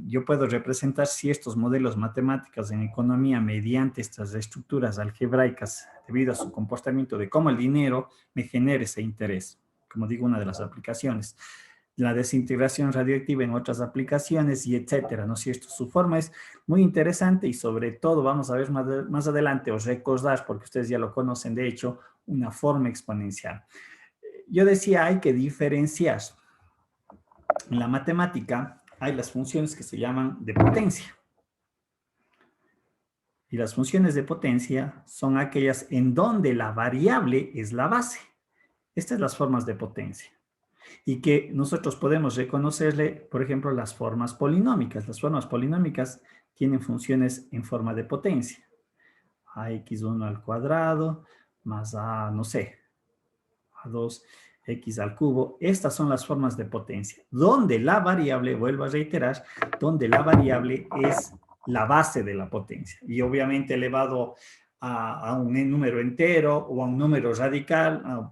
Speaker 1: Yo puedo representar ciertos modelos matemáticos en economía mediante estas estructuras algebraicas debido a su comportamiento de cómo el dinero me genera ese interés. Como digo, una de las aplicaciones. la desintegración radioactiva en otras aplicaciones y etcétera, ¿no es cierto? Su forma es muy interesante y sobre todo vamos a ver más adelante, os recordar, porque ustedes ya lo conocen de hecho, una forma exponencial. Yo decía, hay que diferenciar. En la matemática hay las funciones que se llaman de potencia. Y las funciones de potencia son aquellas en donde la variable es la base. Estas son las formas de potencia. Y que nosotros podemos reconocerle, por ejemplo, las formas polinómicas. Las formas polinómicas tienen funciones en forma de potencia. AX1 al cuadrado más A, no sé, A2X al cubo. Estas son las formas de potencia. Donde la variable, vuelvo a reiterar, donde la variable es la base de la potencia. Y obviamente elevado a un número entero o a un número radical,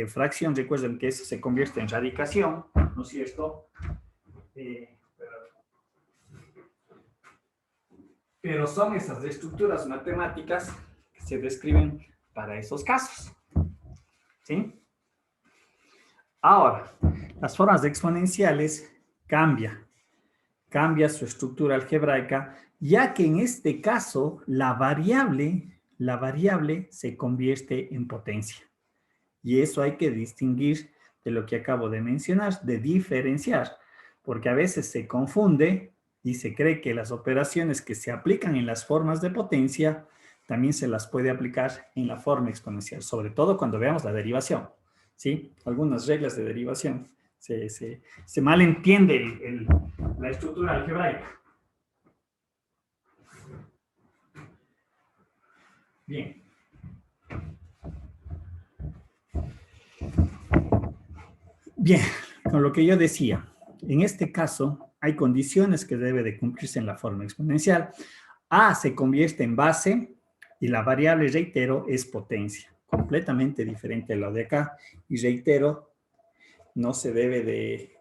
Speaker 1: fracción, recuerden que eso se convierte en radicación, ¿no es cierto? Pero son esas estructuras matemáticas que se describen para esos casos. ¿Sí? Ahora, las formas exponenciales cambia su estructura algebraica, ya que en este caso la variable se convierte en potencia. Y eso hay que distinguir de lo que acabo de mencionar, de diferenciar, porque a veces se confunde y se cree que las operaciones que se aplican en las formas de potencia también se las puede aplicar en la forma exponencial, sobre todo cuando veamos la derivación, ¿sí? Algunas reglas de derivación. Se malentiende la estructura algebraica. Bien. Bien, con lo que yo decía, en este caso hay condiciones que debe de cumplirse en la forma exponencial. A se convierte en base y la variable, reitero, es potencia. Completamente diferente a lo de acá. Y reitero, no se debe de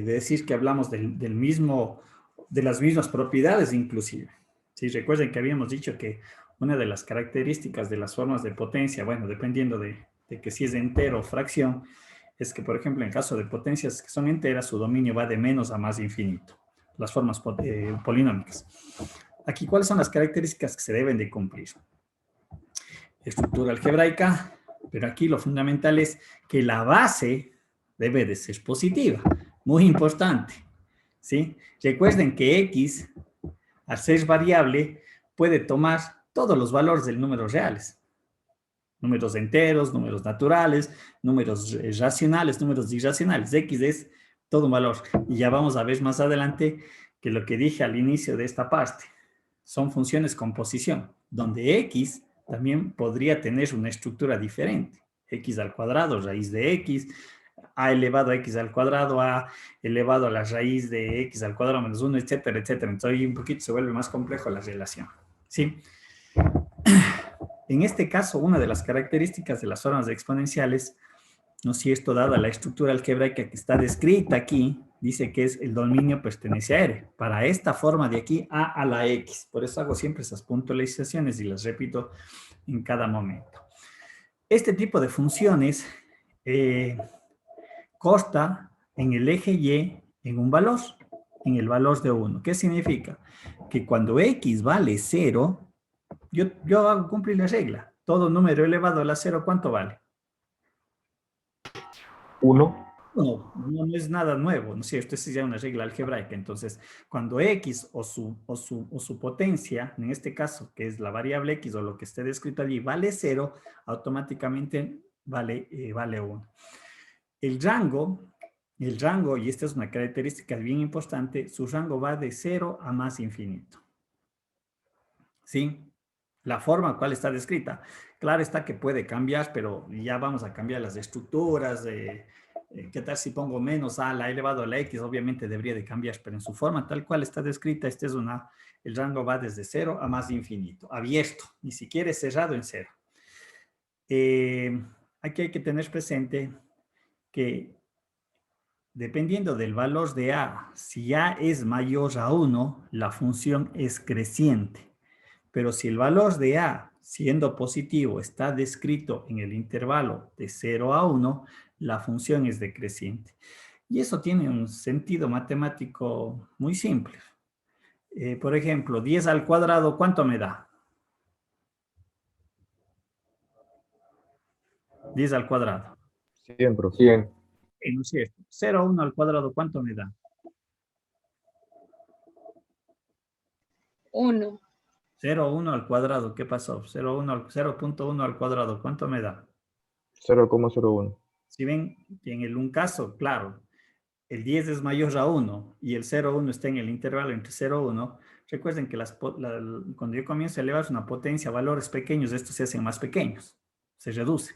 Speaker 1: decir que hablamos de las mismas propiedades inclusive. Sí, recuerden que habíamos dicho que una de las características de las formas de potencia, bueno, dependiendo de que si es entero o fracción, es que, por ejemplo, en caso de potencias que son enteras, su dominio va de menos a más infinito. Las formas polinómicas. Aquí, ¿cuáles son las características que se deben de cumplir? Estructura algebraica, pero aquí lo fundamental es que la base debe de ser positiva. Muy importante, ¿sí? Recuerden que X, al ser variable, puede tomar todos los valores del número reales. Números enteros, números naturales, números racionales, números irracionales. X es todo un valor. Y ya vamos a ver más adelante que lo que dije al inicio de esta parte son funciones con posición, donde X también podría tener una estructura diferente. X al cuadrado, raíz de X, A elevado a X al cuadrado, A elevado a la raíz de X al cuadrado menos 1, etcétera, etcétera. Entonces ahí un poquito se vuelve más complejo la relación. ¿Sí? En este caso, una de las características de las formas exponenciales, ¿no es cierto?, dada la estructura algebraica que está descrita aquí, dice que es el dominio pertenece a R. Para esta forma de aquí, A a la X. Por eso hago siempre esas puntualizaciones y las repito en cada momento. Este tipo de funciones consta en el eje Y en un valor, en el valor de 1. ¿Qué significa? Que cuando X vale 0, yo hago cumplir la regla. Todo número elevado a la 0, ¿cuánto vale?
Speaker 3: 1.
Speaker 1: No es nada nuevo, ¿no es cierto? Esa es ya una regla algebraica. Entonces, cuando X o su potencia, en este caso, que es la variable X o lo que esté descrito allí, vale 0, automáticamente vale 1. El rango, y esta es una característica bien importante, su rango va de 0 a más infinito. ¿Sí? La forma cual está descrita. Claro está que puede cambiar, pero ya vamos a cambiar las estructuras. ¿Qué tal si pongo menos a la elevado a la X? Obviamente debería de cambiar, pero en su forma tal cual está descrita, el rango va desde 0 a más infinito, abierto, ni siquiera es cerrado en 0. Aquí hay que tener presente que dependiendo del valor de A, si A es mayor a 1, la función es creciente. Pero si el valor de A, siendo positivo, está descrito en el intervalo de 0 a 1, la función es decreciente. Y eso tiene un sentido matemático muy simple. Por ejemplo, 10 al cuadrado, ¿cuánto me da? 10 al cuadrado.
Speaker 3: 100, profe. 100.
Speaker 1: ¿No es cierto? 0,1 al cuadrado, ¿cuánto me da?
Speaker 5: 1.
Speaker 1: 0,1 al cuadrado, ¿qué pasó? 0,1 al cuadrado, ¿cuánto me da?
Speaker 3: 0,01.
Speaker 1: Si ven, en un caso, claro, el 10 es mayor a 1 y el 0,1 está en el intervalo entre 0 y 1, recuerden que cuando yo comienzo a elevar una potencia a valores pequeños, estos se hacen más pequeños, se reducen,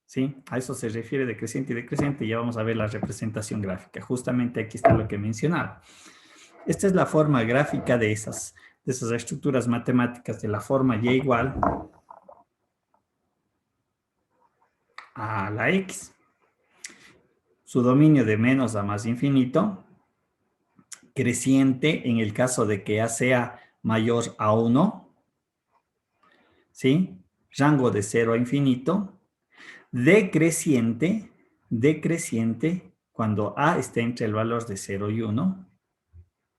Speaker 1: ¿sí? A eso se refiere decreciente y decreciente, y ya vamos a ver la representación gráfica. Justamente aquí está lo que mencionaba. Esta es la forma gráfica de esas estructuras matemáticas, de la forma y igual a la x. Su dominio de menos a más infinito, creciente en el caso de que a sea mayor a 1, ¿sí? Rango de 0 a infinito, decreciente cuando a está entre el valor de 0 y 1,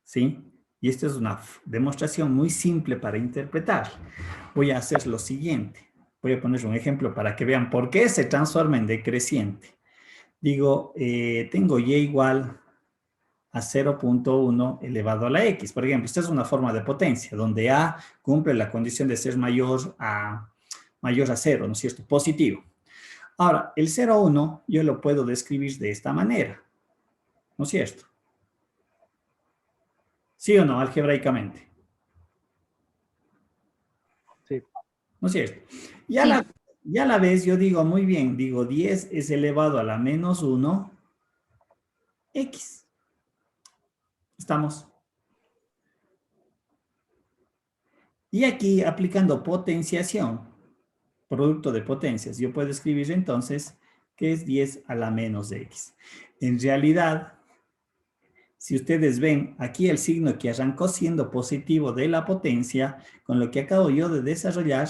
Speaker 1: ¿sí? Y esta es una demostración muy simple para interpretar. Voy a hacer lo siguiente. Voy a poner un ejemplo para que vean por qué se transforma en decreciente. Digo, tengo y igual a 0,1 elevado a la x. Por ejemplo, esta es una forma de potencia, donde a cumple la condición de ser mayor a 0, ¿no es cierto? Positivo. Ahora, el 0,1 yo lo puedo describir de esta manera, ¿no es cierto? ¿Sí o no, algebraicamente?
Speaker 4: Sí.
Speaker 1: ¿No es cierto? Y a la vez yo digo, muy bien, digo 10 es elevado a la menos 1, x. ¿Estamos? Y aquí, aplicando potenciación, producto de potencias, yo puedo escribir entonces que es 10 a la menos x. En realidad, si ustedes ven, aquí el signo que arrancó siendo positivo de la potencia, con lo que acabo yo de desarrollar,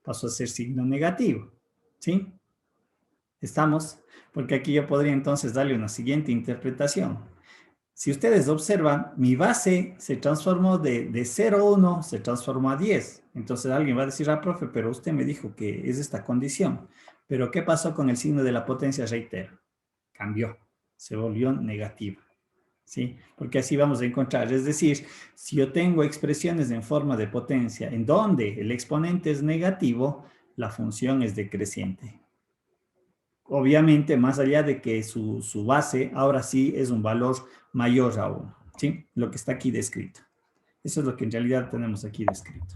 Speaker 1: pasó a ser signo negativo, ¿sí? ¿Estamos? Porque aquí yo podría entonces darle una siguiente interpretación. Si ustedes observan, mi base se transformó de 0,1, se transformó a 10. Entonces alguien va a decir, ah, profe, pero usted me dijo que es esta condición. Pero ¿qué pasó con el signo de la potencia? Reitero, cambió, se volvió negativo, ¿sí? Porque así vamos a encontrar, es decir, si yo tengo expresiones en forma de potencia en donde el exponente es negativo, la función es decreciente. Obviamente, más allá de que su base ahora sí es un valor mayor a 1, ¿sí? Lo que está aquí descrito. Eso es lo que en realidad tenemos aquí descrito.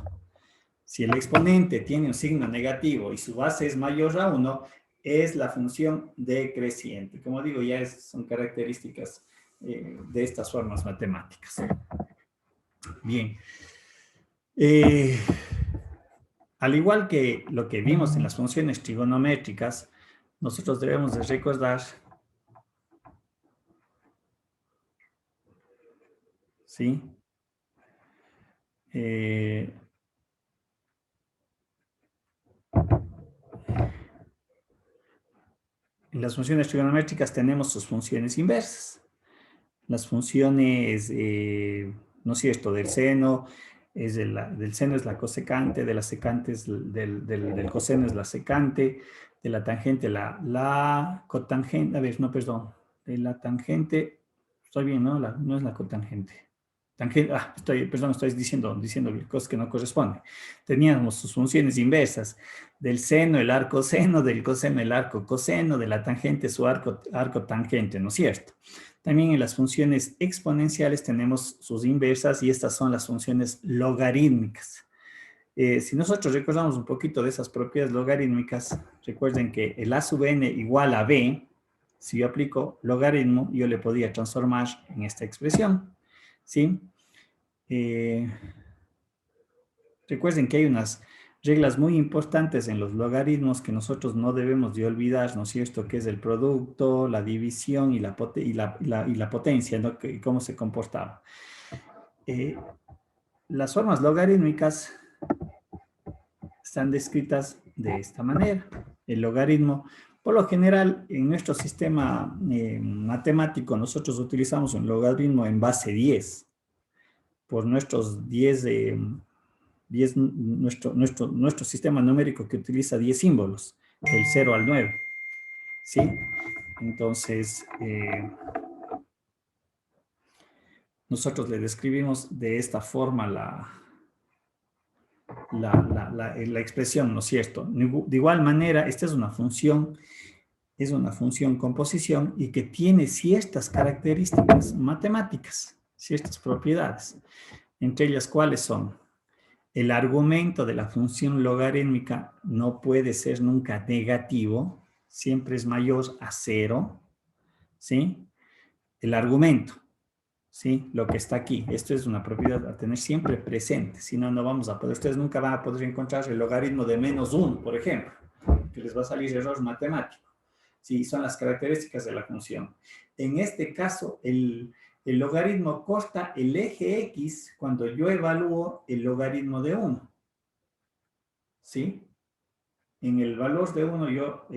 Speaker 1: Si el exponente tiene un signo negativo y su base es mayor a 1, es la función decreciente. Como digo, ya son características de estas formas matemáticas. Bien. Al igual que lo que vimos en las funciones trigonométricas, nosotros debemos de recordar, ¿sí? En las funciones trigonométricas tenemos sus funciones inversas. Las funciones, ¿no es cierto?, del seno, del seno es la cosecante, de la secante del coseno es la secante, de la tangente la cotangente, a ver, no, perdón, de la tangente, estoy bien, ¿no? No es la cotangente. Estoy diciendo cosas que no corresponden. Teníamos sus funciones inversas, del seno el arco seno, del coseno el arco coseno, de la tangente su arco tangente, ¿no es cierto? También en las funciones exponenciales tenemos sus inversas y estas son las funciones logarítmicas. Si nosotros recordamos un poquito de esas propiedades logarítmicas, recuerden que el a sub n igual a b, si yo aplico logaritmo, yo le podía transformar en esta expresión, ¿sí? Recuerden que hay unas reglas muy importantes en los logaritmos que nosotros no debemos de olvidar, ¿no es cierto? Que es el producto, la división y la potencia, ¿no? Cómo se comportaba. Las formas logarítmicas están descritas de esta manera. El logaritmo Por lo general, en nuestro sistema matemático, nosotros utilizamos un logaritmo en base 10. Por nuestros 10, nuestro sistema numérico que utiliza 10 símbolos, del 0 al 9. ¿Sí? Entonces, nosotros le describimos de esta forma la expresión, ¿no es cierto? De igual manera, esta es una función composición y que tiene ciertas características matemáticas, ciertas propiedades, entre ellas cuáles son: el argumento de la función logarítmica no puede ser nunca negativo, siempre es mayor a 0, ¿sí? El argumento, ¿sí? Lo que está aquí, esto es una propiedad a tener siempre presente, si no, no vamos a poder, ustedes nunca van a poder encontrar el logaritmo de -1, por ejemplo, que les va a salir error matemático. Sí, son las características de la función. En este caso, el logaritmo corta el eje X cuando yo evalúo el logaritmo de 1. ¿Sí? En el valor de 1 yo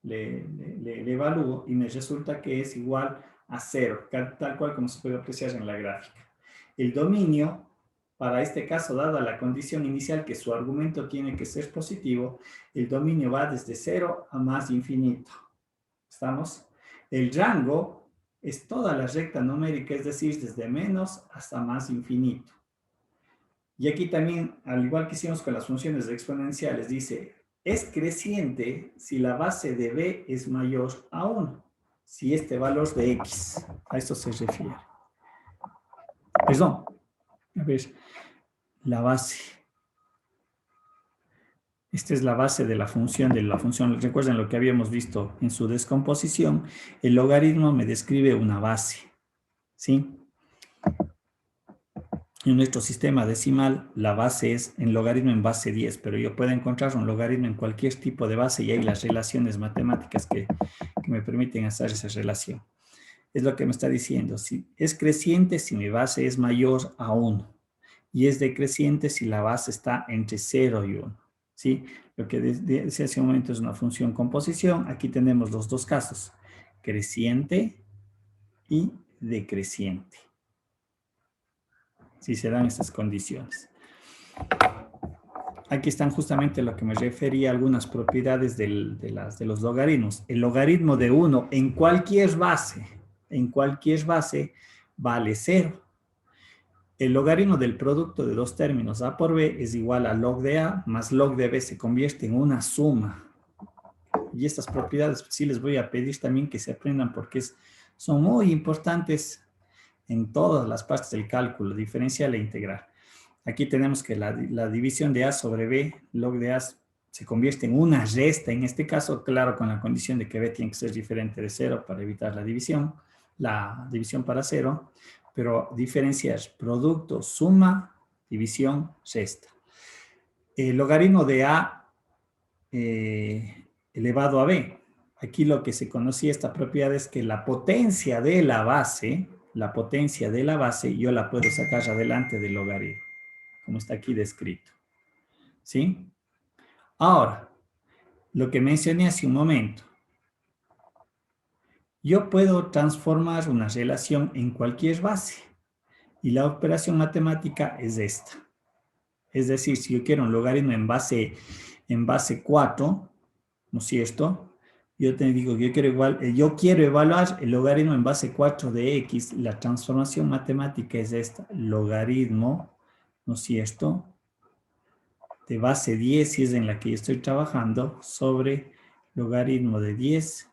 Speaker 1: le evalúo y me resulta que es igual a 0, tal cual como se puede apreciar en la gráfica. El dominio, para este caso, dada la condición inicial que su argumento tiene que ser positivo, el dominio va desde 0 a más infinito. ¿Estamos? El rango es toda la recta numérica, es decir, desde menos hasta más infinito. Y aquí también, al igual que hicimos con las funciones exponenciales, dice, es creciente si la base de b es mayor a 1, si este valor de x, a esto se refiere. Perdón, a ver, la base. Esta es la base de la función, recuerden lo que habíamos visto en su descomposición, el logaritmo me describe una base, ¿sí? En nuestro sistema decimal, la base es en logaritmo en base 10, pero yo puedo encontrar un logaritmo en cualquier tipo de base y hay las relaciones matemáticas que me permiten hacer esa relación. Es lo que me está diciendo, si es creciente si mi base es mayor a 1 y es decreciente si la base está entre 0 y 1. ¿Sí? Lo que decía hace un momento es una función composición. Aquí tenemos los dos casos, creciente y decreciente. Si se dan estas condiciones. Aquí están justamente lo que me refería a algunas propiedades de los logaritmos. El logaritmo de 1 en cualquier base vale 0. El logaritmo del producto de dos términos a por b es igual a log de a más log de b, se convierte en una suma. Y estas propiedades sí les voy a pedir también que se aprendan porque son muy importantes en todas las partes del cálculo, diferencial e integral. Aquí tenemos que la división de a sobre b, log de a, se convierte en una resta, en este caso, claro, con la condición de que b tiene que ser diferente de 0 para evitar la división para 0, pero diferenciar producto, suma, división, resta. El logaritmo de a elevado a b. Aquí lo que se conocía esta propiedad es que la potencia de la base, yo la puedo sacar adelante del logaritmo, como está aquí descrito. ¿Sí? Ahora, lo que mencioné hace un momento. Yo puedo transformar una relación en cualquier base. Y la operación matemática es esta. Es decir, si yo quiero un logaritmo en base 4, ¿no es cierto? Yo te digo, yo quiero evaluar el logaritmo en base 4 de x. La transformación matemática es esta. Logaritmo, ¿no es cierto? De base 10, si es en la que yo estoy trabajando, sobre logaritmo de 10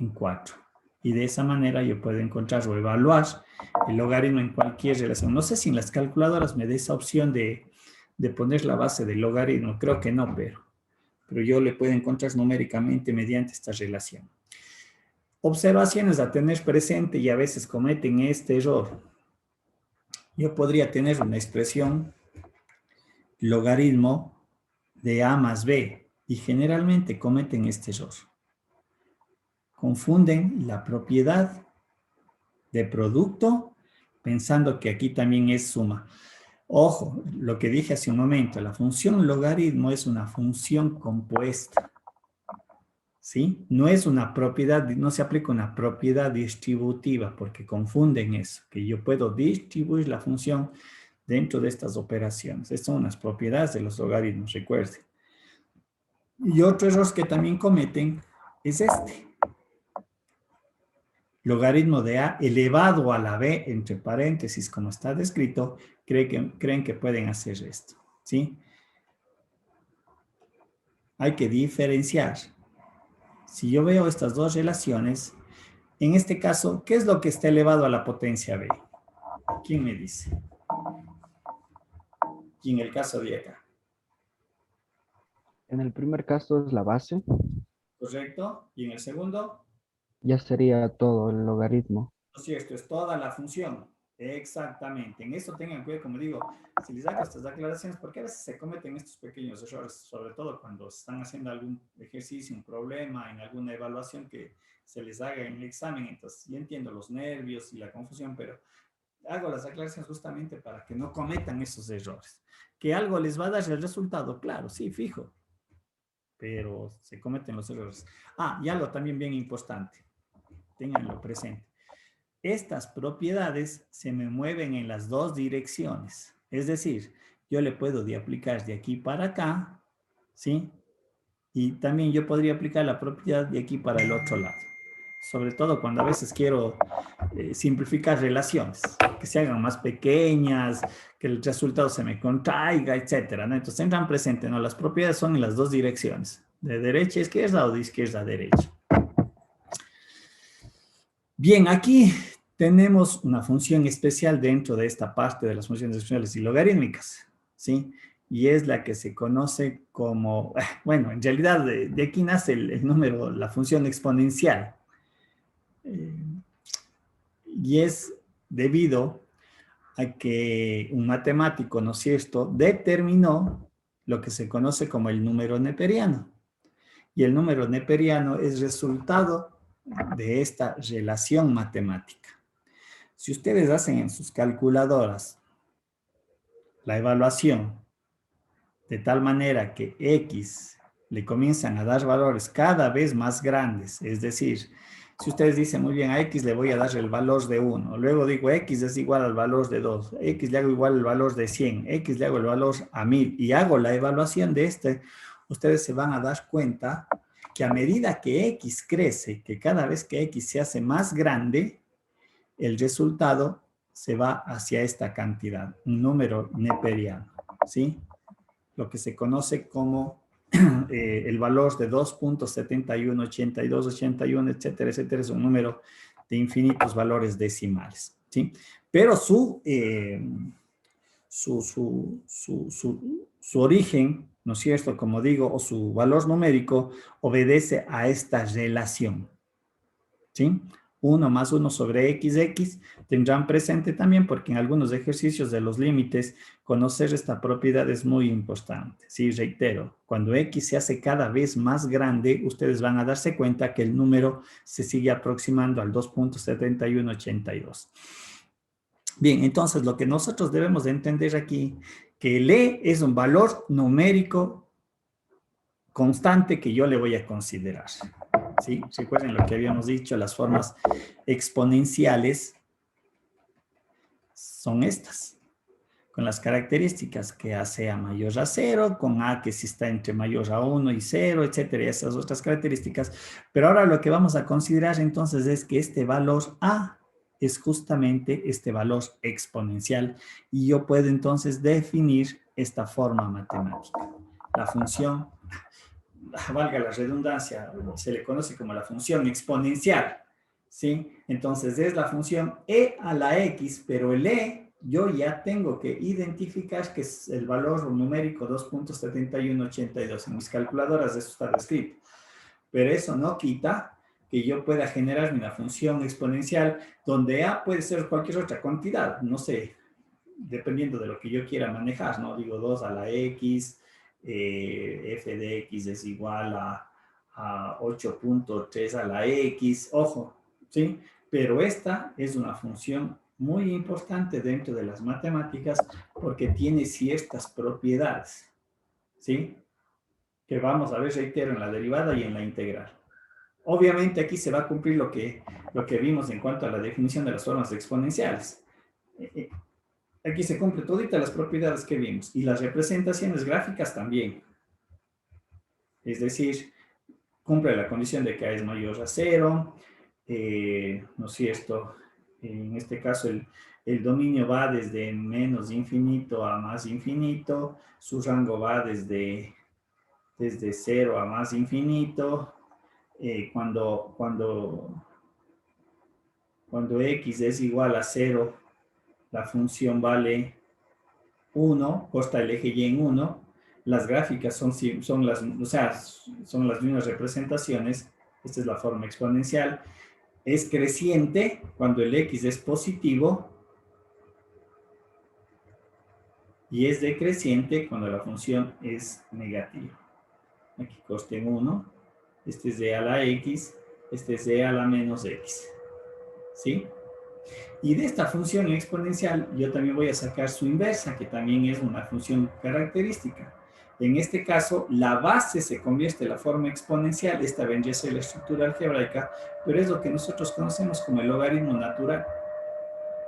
Speaker 1: en 4. Y de esa manera yo puedo encontrar o evaluar el logaritmo en cualquier relación. No sé si en las calculadoras me dé esa opción de poner la base del logaritmo. Creo que no, pero yo le puedo encontrar numéricamente mediante esta relación. Observaciones a tener presente y a veces cometen este error. Yo podría tener una expresión logaritmo de a más b y generalmente cometen este error. Confunden la propiedad de producto pensando que aquí también es suma. Ojo, lo que dije hace un momento, la función logaritmo es una función compuesta. ¿sí? No es una propiedad, no se aplica una propiedad distributiva porque confunden eso, que yo puedo distribuir la función dentro de estas operaciones. Estas son las propiedades de los logaritmos, recuerden. Y otro error que también cometen es este. Logaritmo de a elevado a la b, entre paréntesis, como está descrito, creen que pueden hacer esto, ¿sí? Hay que diferenciar. Si yo veo estas dos relaciones, en este caso, ¿qué es lo que está elevado a la potencia b? ¿Quién me dice? Y en el caso de acá.
Speaker 4: En el primer caso es la base,
Speaker 1: ¿Correcto? Y en el segundo,
Speaker 4: ya sería todo el logaritmo.
Speaker 1: ¿no es cierto? Es toda la función. Exactamente. En eso tengan cuidado, como digo, si les hago estas aclaraciones, porque a veces se cometen estos pequeños errores, sobre todo cuando están haciendo algún ejercicio, un problema, en alguna evaluación que se les haga en el examen. Entonces, yo entiendo los nervios y la confusión, pero hago las aclaraciones justamente para que no cometan esos errores. ¿Que algo les va a dar el resultado? Claro, sí, fijo. Pero se cometen los errores. Ah, y algo también bien importante. Ténganlo presente. Estas propiedades se me mueven en las dos direcciones. Es decir, yo le puedo aplicar de aquí para acá, ¿sí? Y también yo podría aplicar la propiedad de aquí para el otro lado. Sobre todo cuando a veces quiero simplificar relaciones, que se hagan más pequeñas, que el resultado se me contraiga, etcétera, ¿no? Entonces tendrán presente, ¿no? Las propiedades son en las dos direcciones, de derecha a izquierda o de izquierda a derecha. Bien, aquí tenemos una función especial dentro de esta parte de las funciones exponenciales y logarítmicas, ¿sí? Y es la que se conoce como, bueno, en realidad de aquí nace el número, la función exponencial. Y es debido a que un matemático, ¿no es cierto?, determinó lo que se conoce como el número neperiano. Y el número neperiano es resultado de esta relación matemática. Si ustedes hacen en sus calculadoras la evaluación de tal manera que X le comienzan a dar valores cada vez más grandes, es decir, si ustedes dicen, muy bien, a X le voy a dar el valor de 1, luego digo X es igual al valor de 2, X le hago igual el valor de 100, X le hago el valor a 1000 y hago la evaluación de este, ustedes se van a dar cuenta que a medida que X crece, que cada vez que X se hace más grande, el resultado se va hacia esta cantidad, un número neperiano, ¿sí? Lo que se conoce como el valor de 2.71, 82, 81, etcétera, etcétera, es un número de infinitos valores decimales, ¿sí? Pero su origen, ¿no es cierto?, como digo, o su valor numérico obedece a esta relación, ¿sí? 1 más 1 sobre x tendrán presente también porque en algunos ejercicios de los límites conocer esta propiedad es muy importante. Sí, reitero, cuando x se hace cada vez más grande, ustedes van a darse cuenta que el número se sigue aproximando al 2.7182. Bien, entonces lo que nosotros debemos de entender aquí, que el e es un valor numérico constante que yo le voy a considerar. ¿Sí? Recuerden lo que habíamos dicho, las formas exponenciales son estas, con las características que a sea mayor a 0, con a que si está entre mayor a 1 y 0, etcétera, y esas otras características. Pero ahora lo que vamos a considerar entonces es que este valor a es justamente este valor exponencial y yo puedo entonces definir esta forma matemática. La función, valga la redundancia, se le conoce como la función exponencial, ¿sí? Entonces es la función e a la x, pero el e yo ya tengo que identificar que es el valor numérico 2.7182. En mis calculadoras eso está descrito. Pero eso no quita que yo pueda generar una función exponencial donde a puede ser cualquier otra cantidad, no sé, dependiendo de lo que yo quiera manejar, ¿no? Digo 2 a la x, f de x es igual a 8.3 a la x, ojo, ¿sí? Pero esta es una función muy importante dentro de las matemáticas porque tiene ciertas propiedades, ¿sí? Que vamos a ver, reitero, en la derivada y en la integral. obviamente aquí se va a cumplir lo que vimos en cuanto a la definición de las formas exponenciales. Aquí se cumple toditas las propiedades que vimos y las representaciones gráficas también. Es decir, cumple la condición de que A es mayor a 0, ¿no es cierto? En este caso el dominio va desde menos infinito a más infinito, su rango va desde 0 a más infinito. Cuando x es igual a 0, la función vale 1, corta el eje y en 1. Las gráficas son las mismas representaciones. Esta es la forma exponencial. Es creciente cuando el x es positivo y es decreciente cuando la función es negativa. Aquí corta en 1. Este es de a la x, este es de a la menos x. ¿Sí? Y de esta función exponencial yo también voy a sacar su inversa, que también es una función característica. En este caso, la base se convierte en la forma exponencial. Esta vendría a ser la estructura algebraica, pero es lo que nosotros conocemos como el logaritmo natural.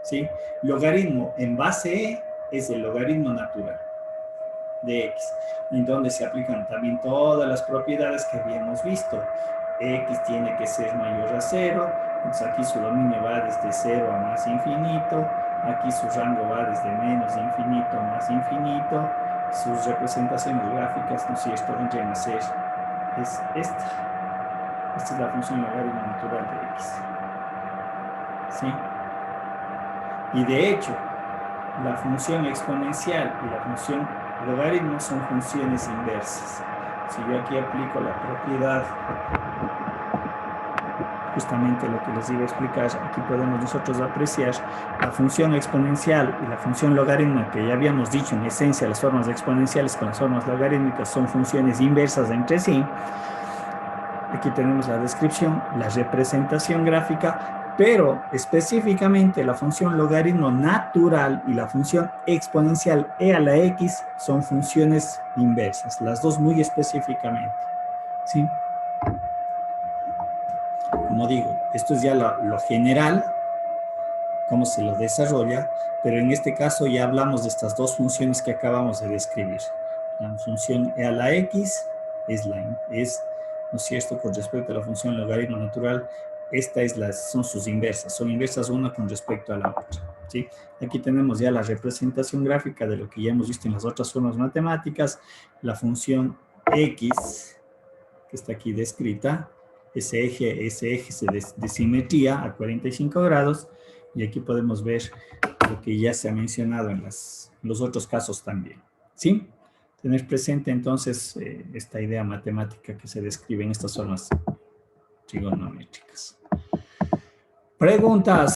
Speaker 1: ¿Sí? Logaritmo en base E es el logaritmo natural de x, en donde se aplican también todas las propiedades que habíamos visto. X tiene que ser mayor a 0, entonces aquí su dominio va desde 0 a más infinito, aquí su rango va desde menos infinito a más infinito, sus representaciones gráficas, ¿no es cierto?, vendrían a ser, es esta. Esta es la función logaritmo natural de x. ¿Sí? Y de hecho, la función exponencial y la función logaritmo son funciones inversas. Si yo aquí aplico la propiedad, justamente lo que les iba a explicar, aquí podemos nosotros apreciar la función exponencial y la función logarítmica, que ya habíamos dicho en esencia las formas exponenciales con las formas logarítmicas son funciones inversas entre sí. Aquí tenemos la descripción, la representación gráfica, pero específicamente la función logaritmo natural y la función exponencial e a la x son funciones inversas, las dos muy específicamente. ¿Sí? Como digo, esto es ya lo general, cómo se lo desarrolla, pero en este caso ya hablamos de estas dos funciones que acabamos de describir. La función e a la x ¿no es cierto?, con respecto a la función logaritmo natural. Son sus inversas, son inversas una con respecto a la otra. ¿Sí? Aquí tenemos ya la representación gráfica de lo que ya hemos visto en las otras formas matemáticas. La función x, que está aquí descrita, ese eje de simetría a 45 grados, y aquí podemos ver lo que ya se ha mencionado en los otros casos también. ¿Sí? Tener presente entonces esta idea matemática que se describe en estas formas trigonométricas. Preguntas.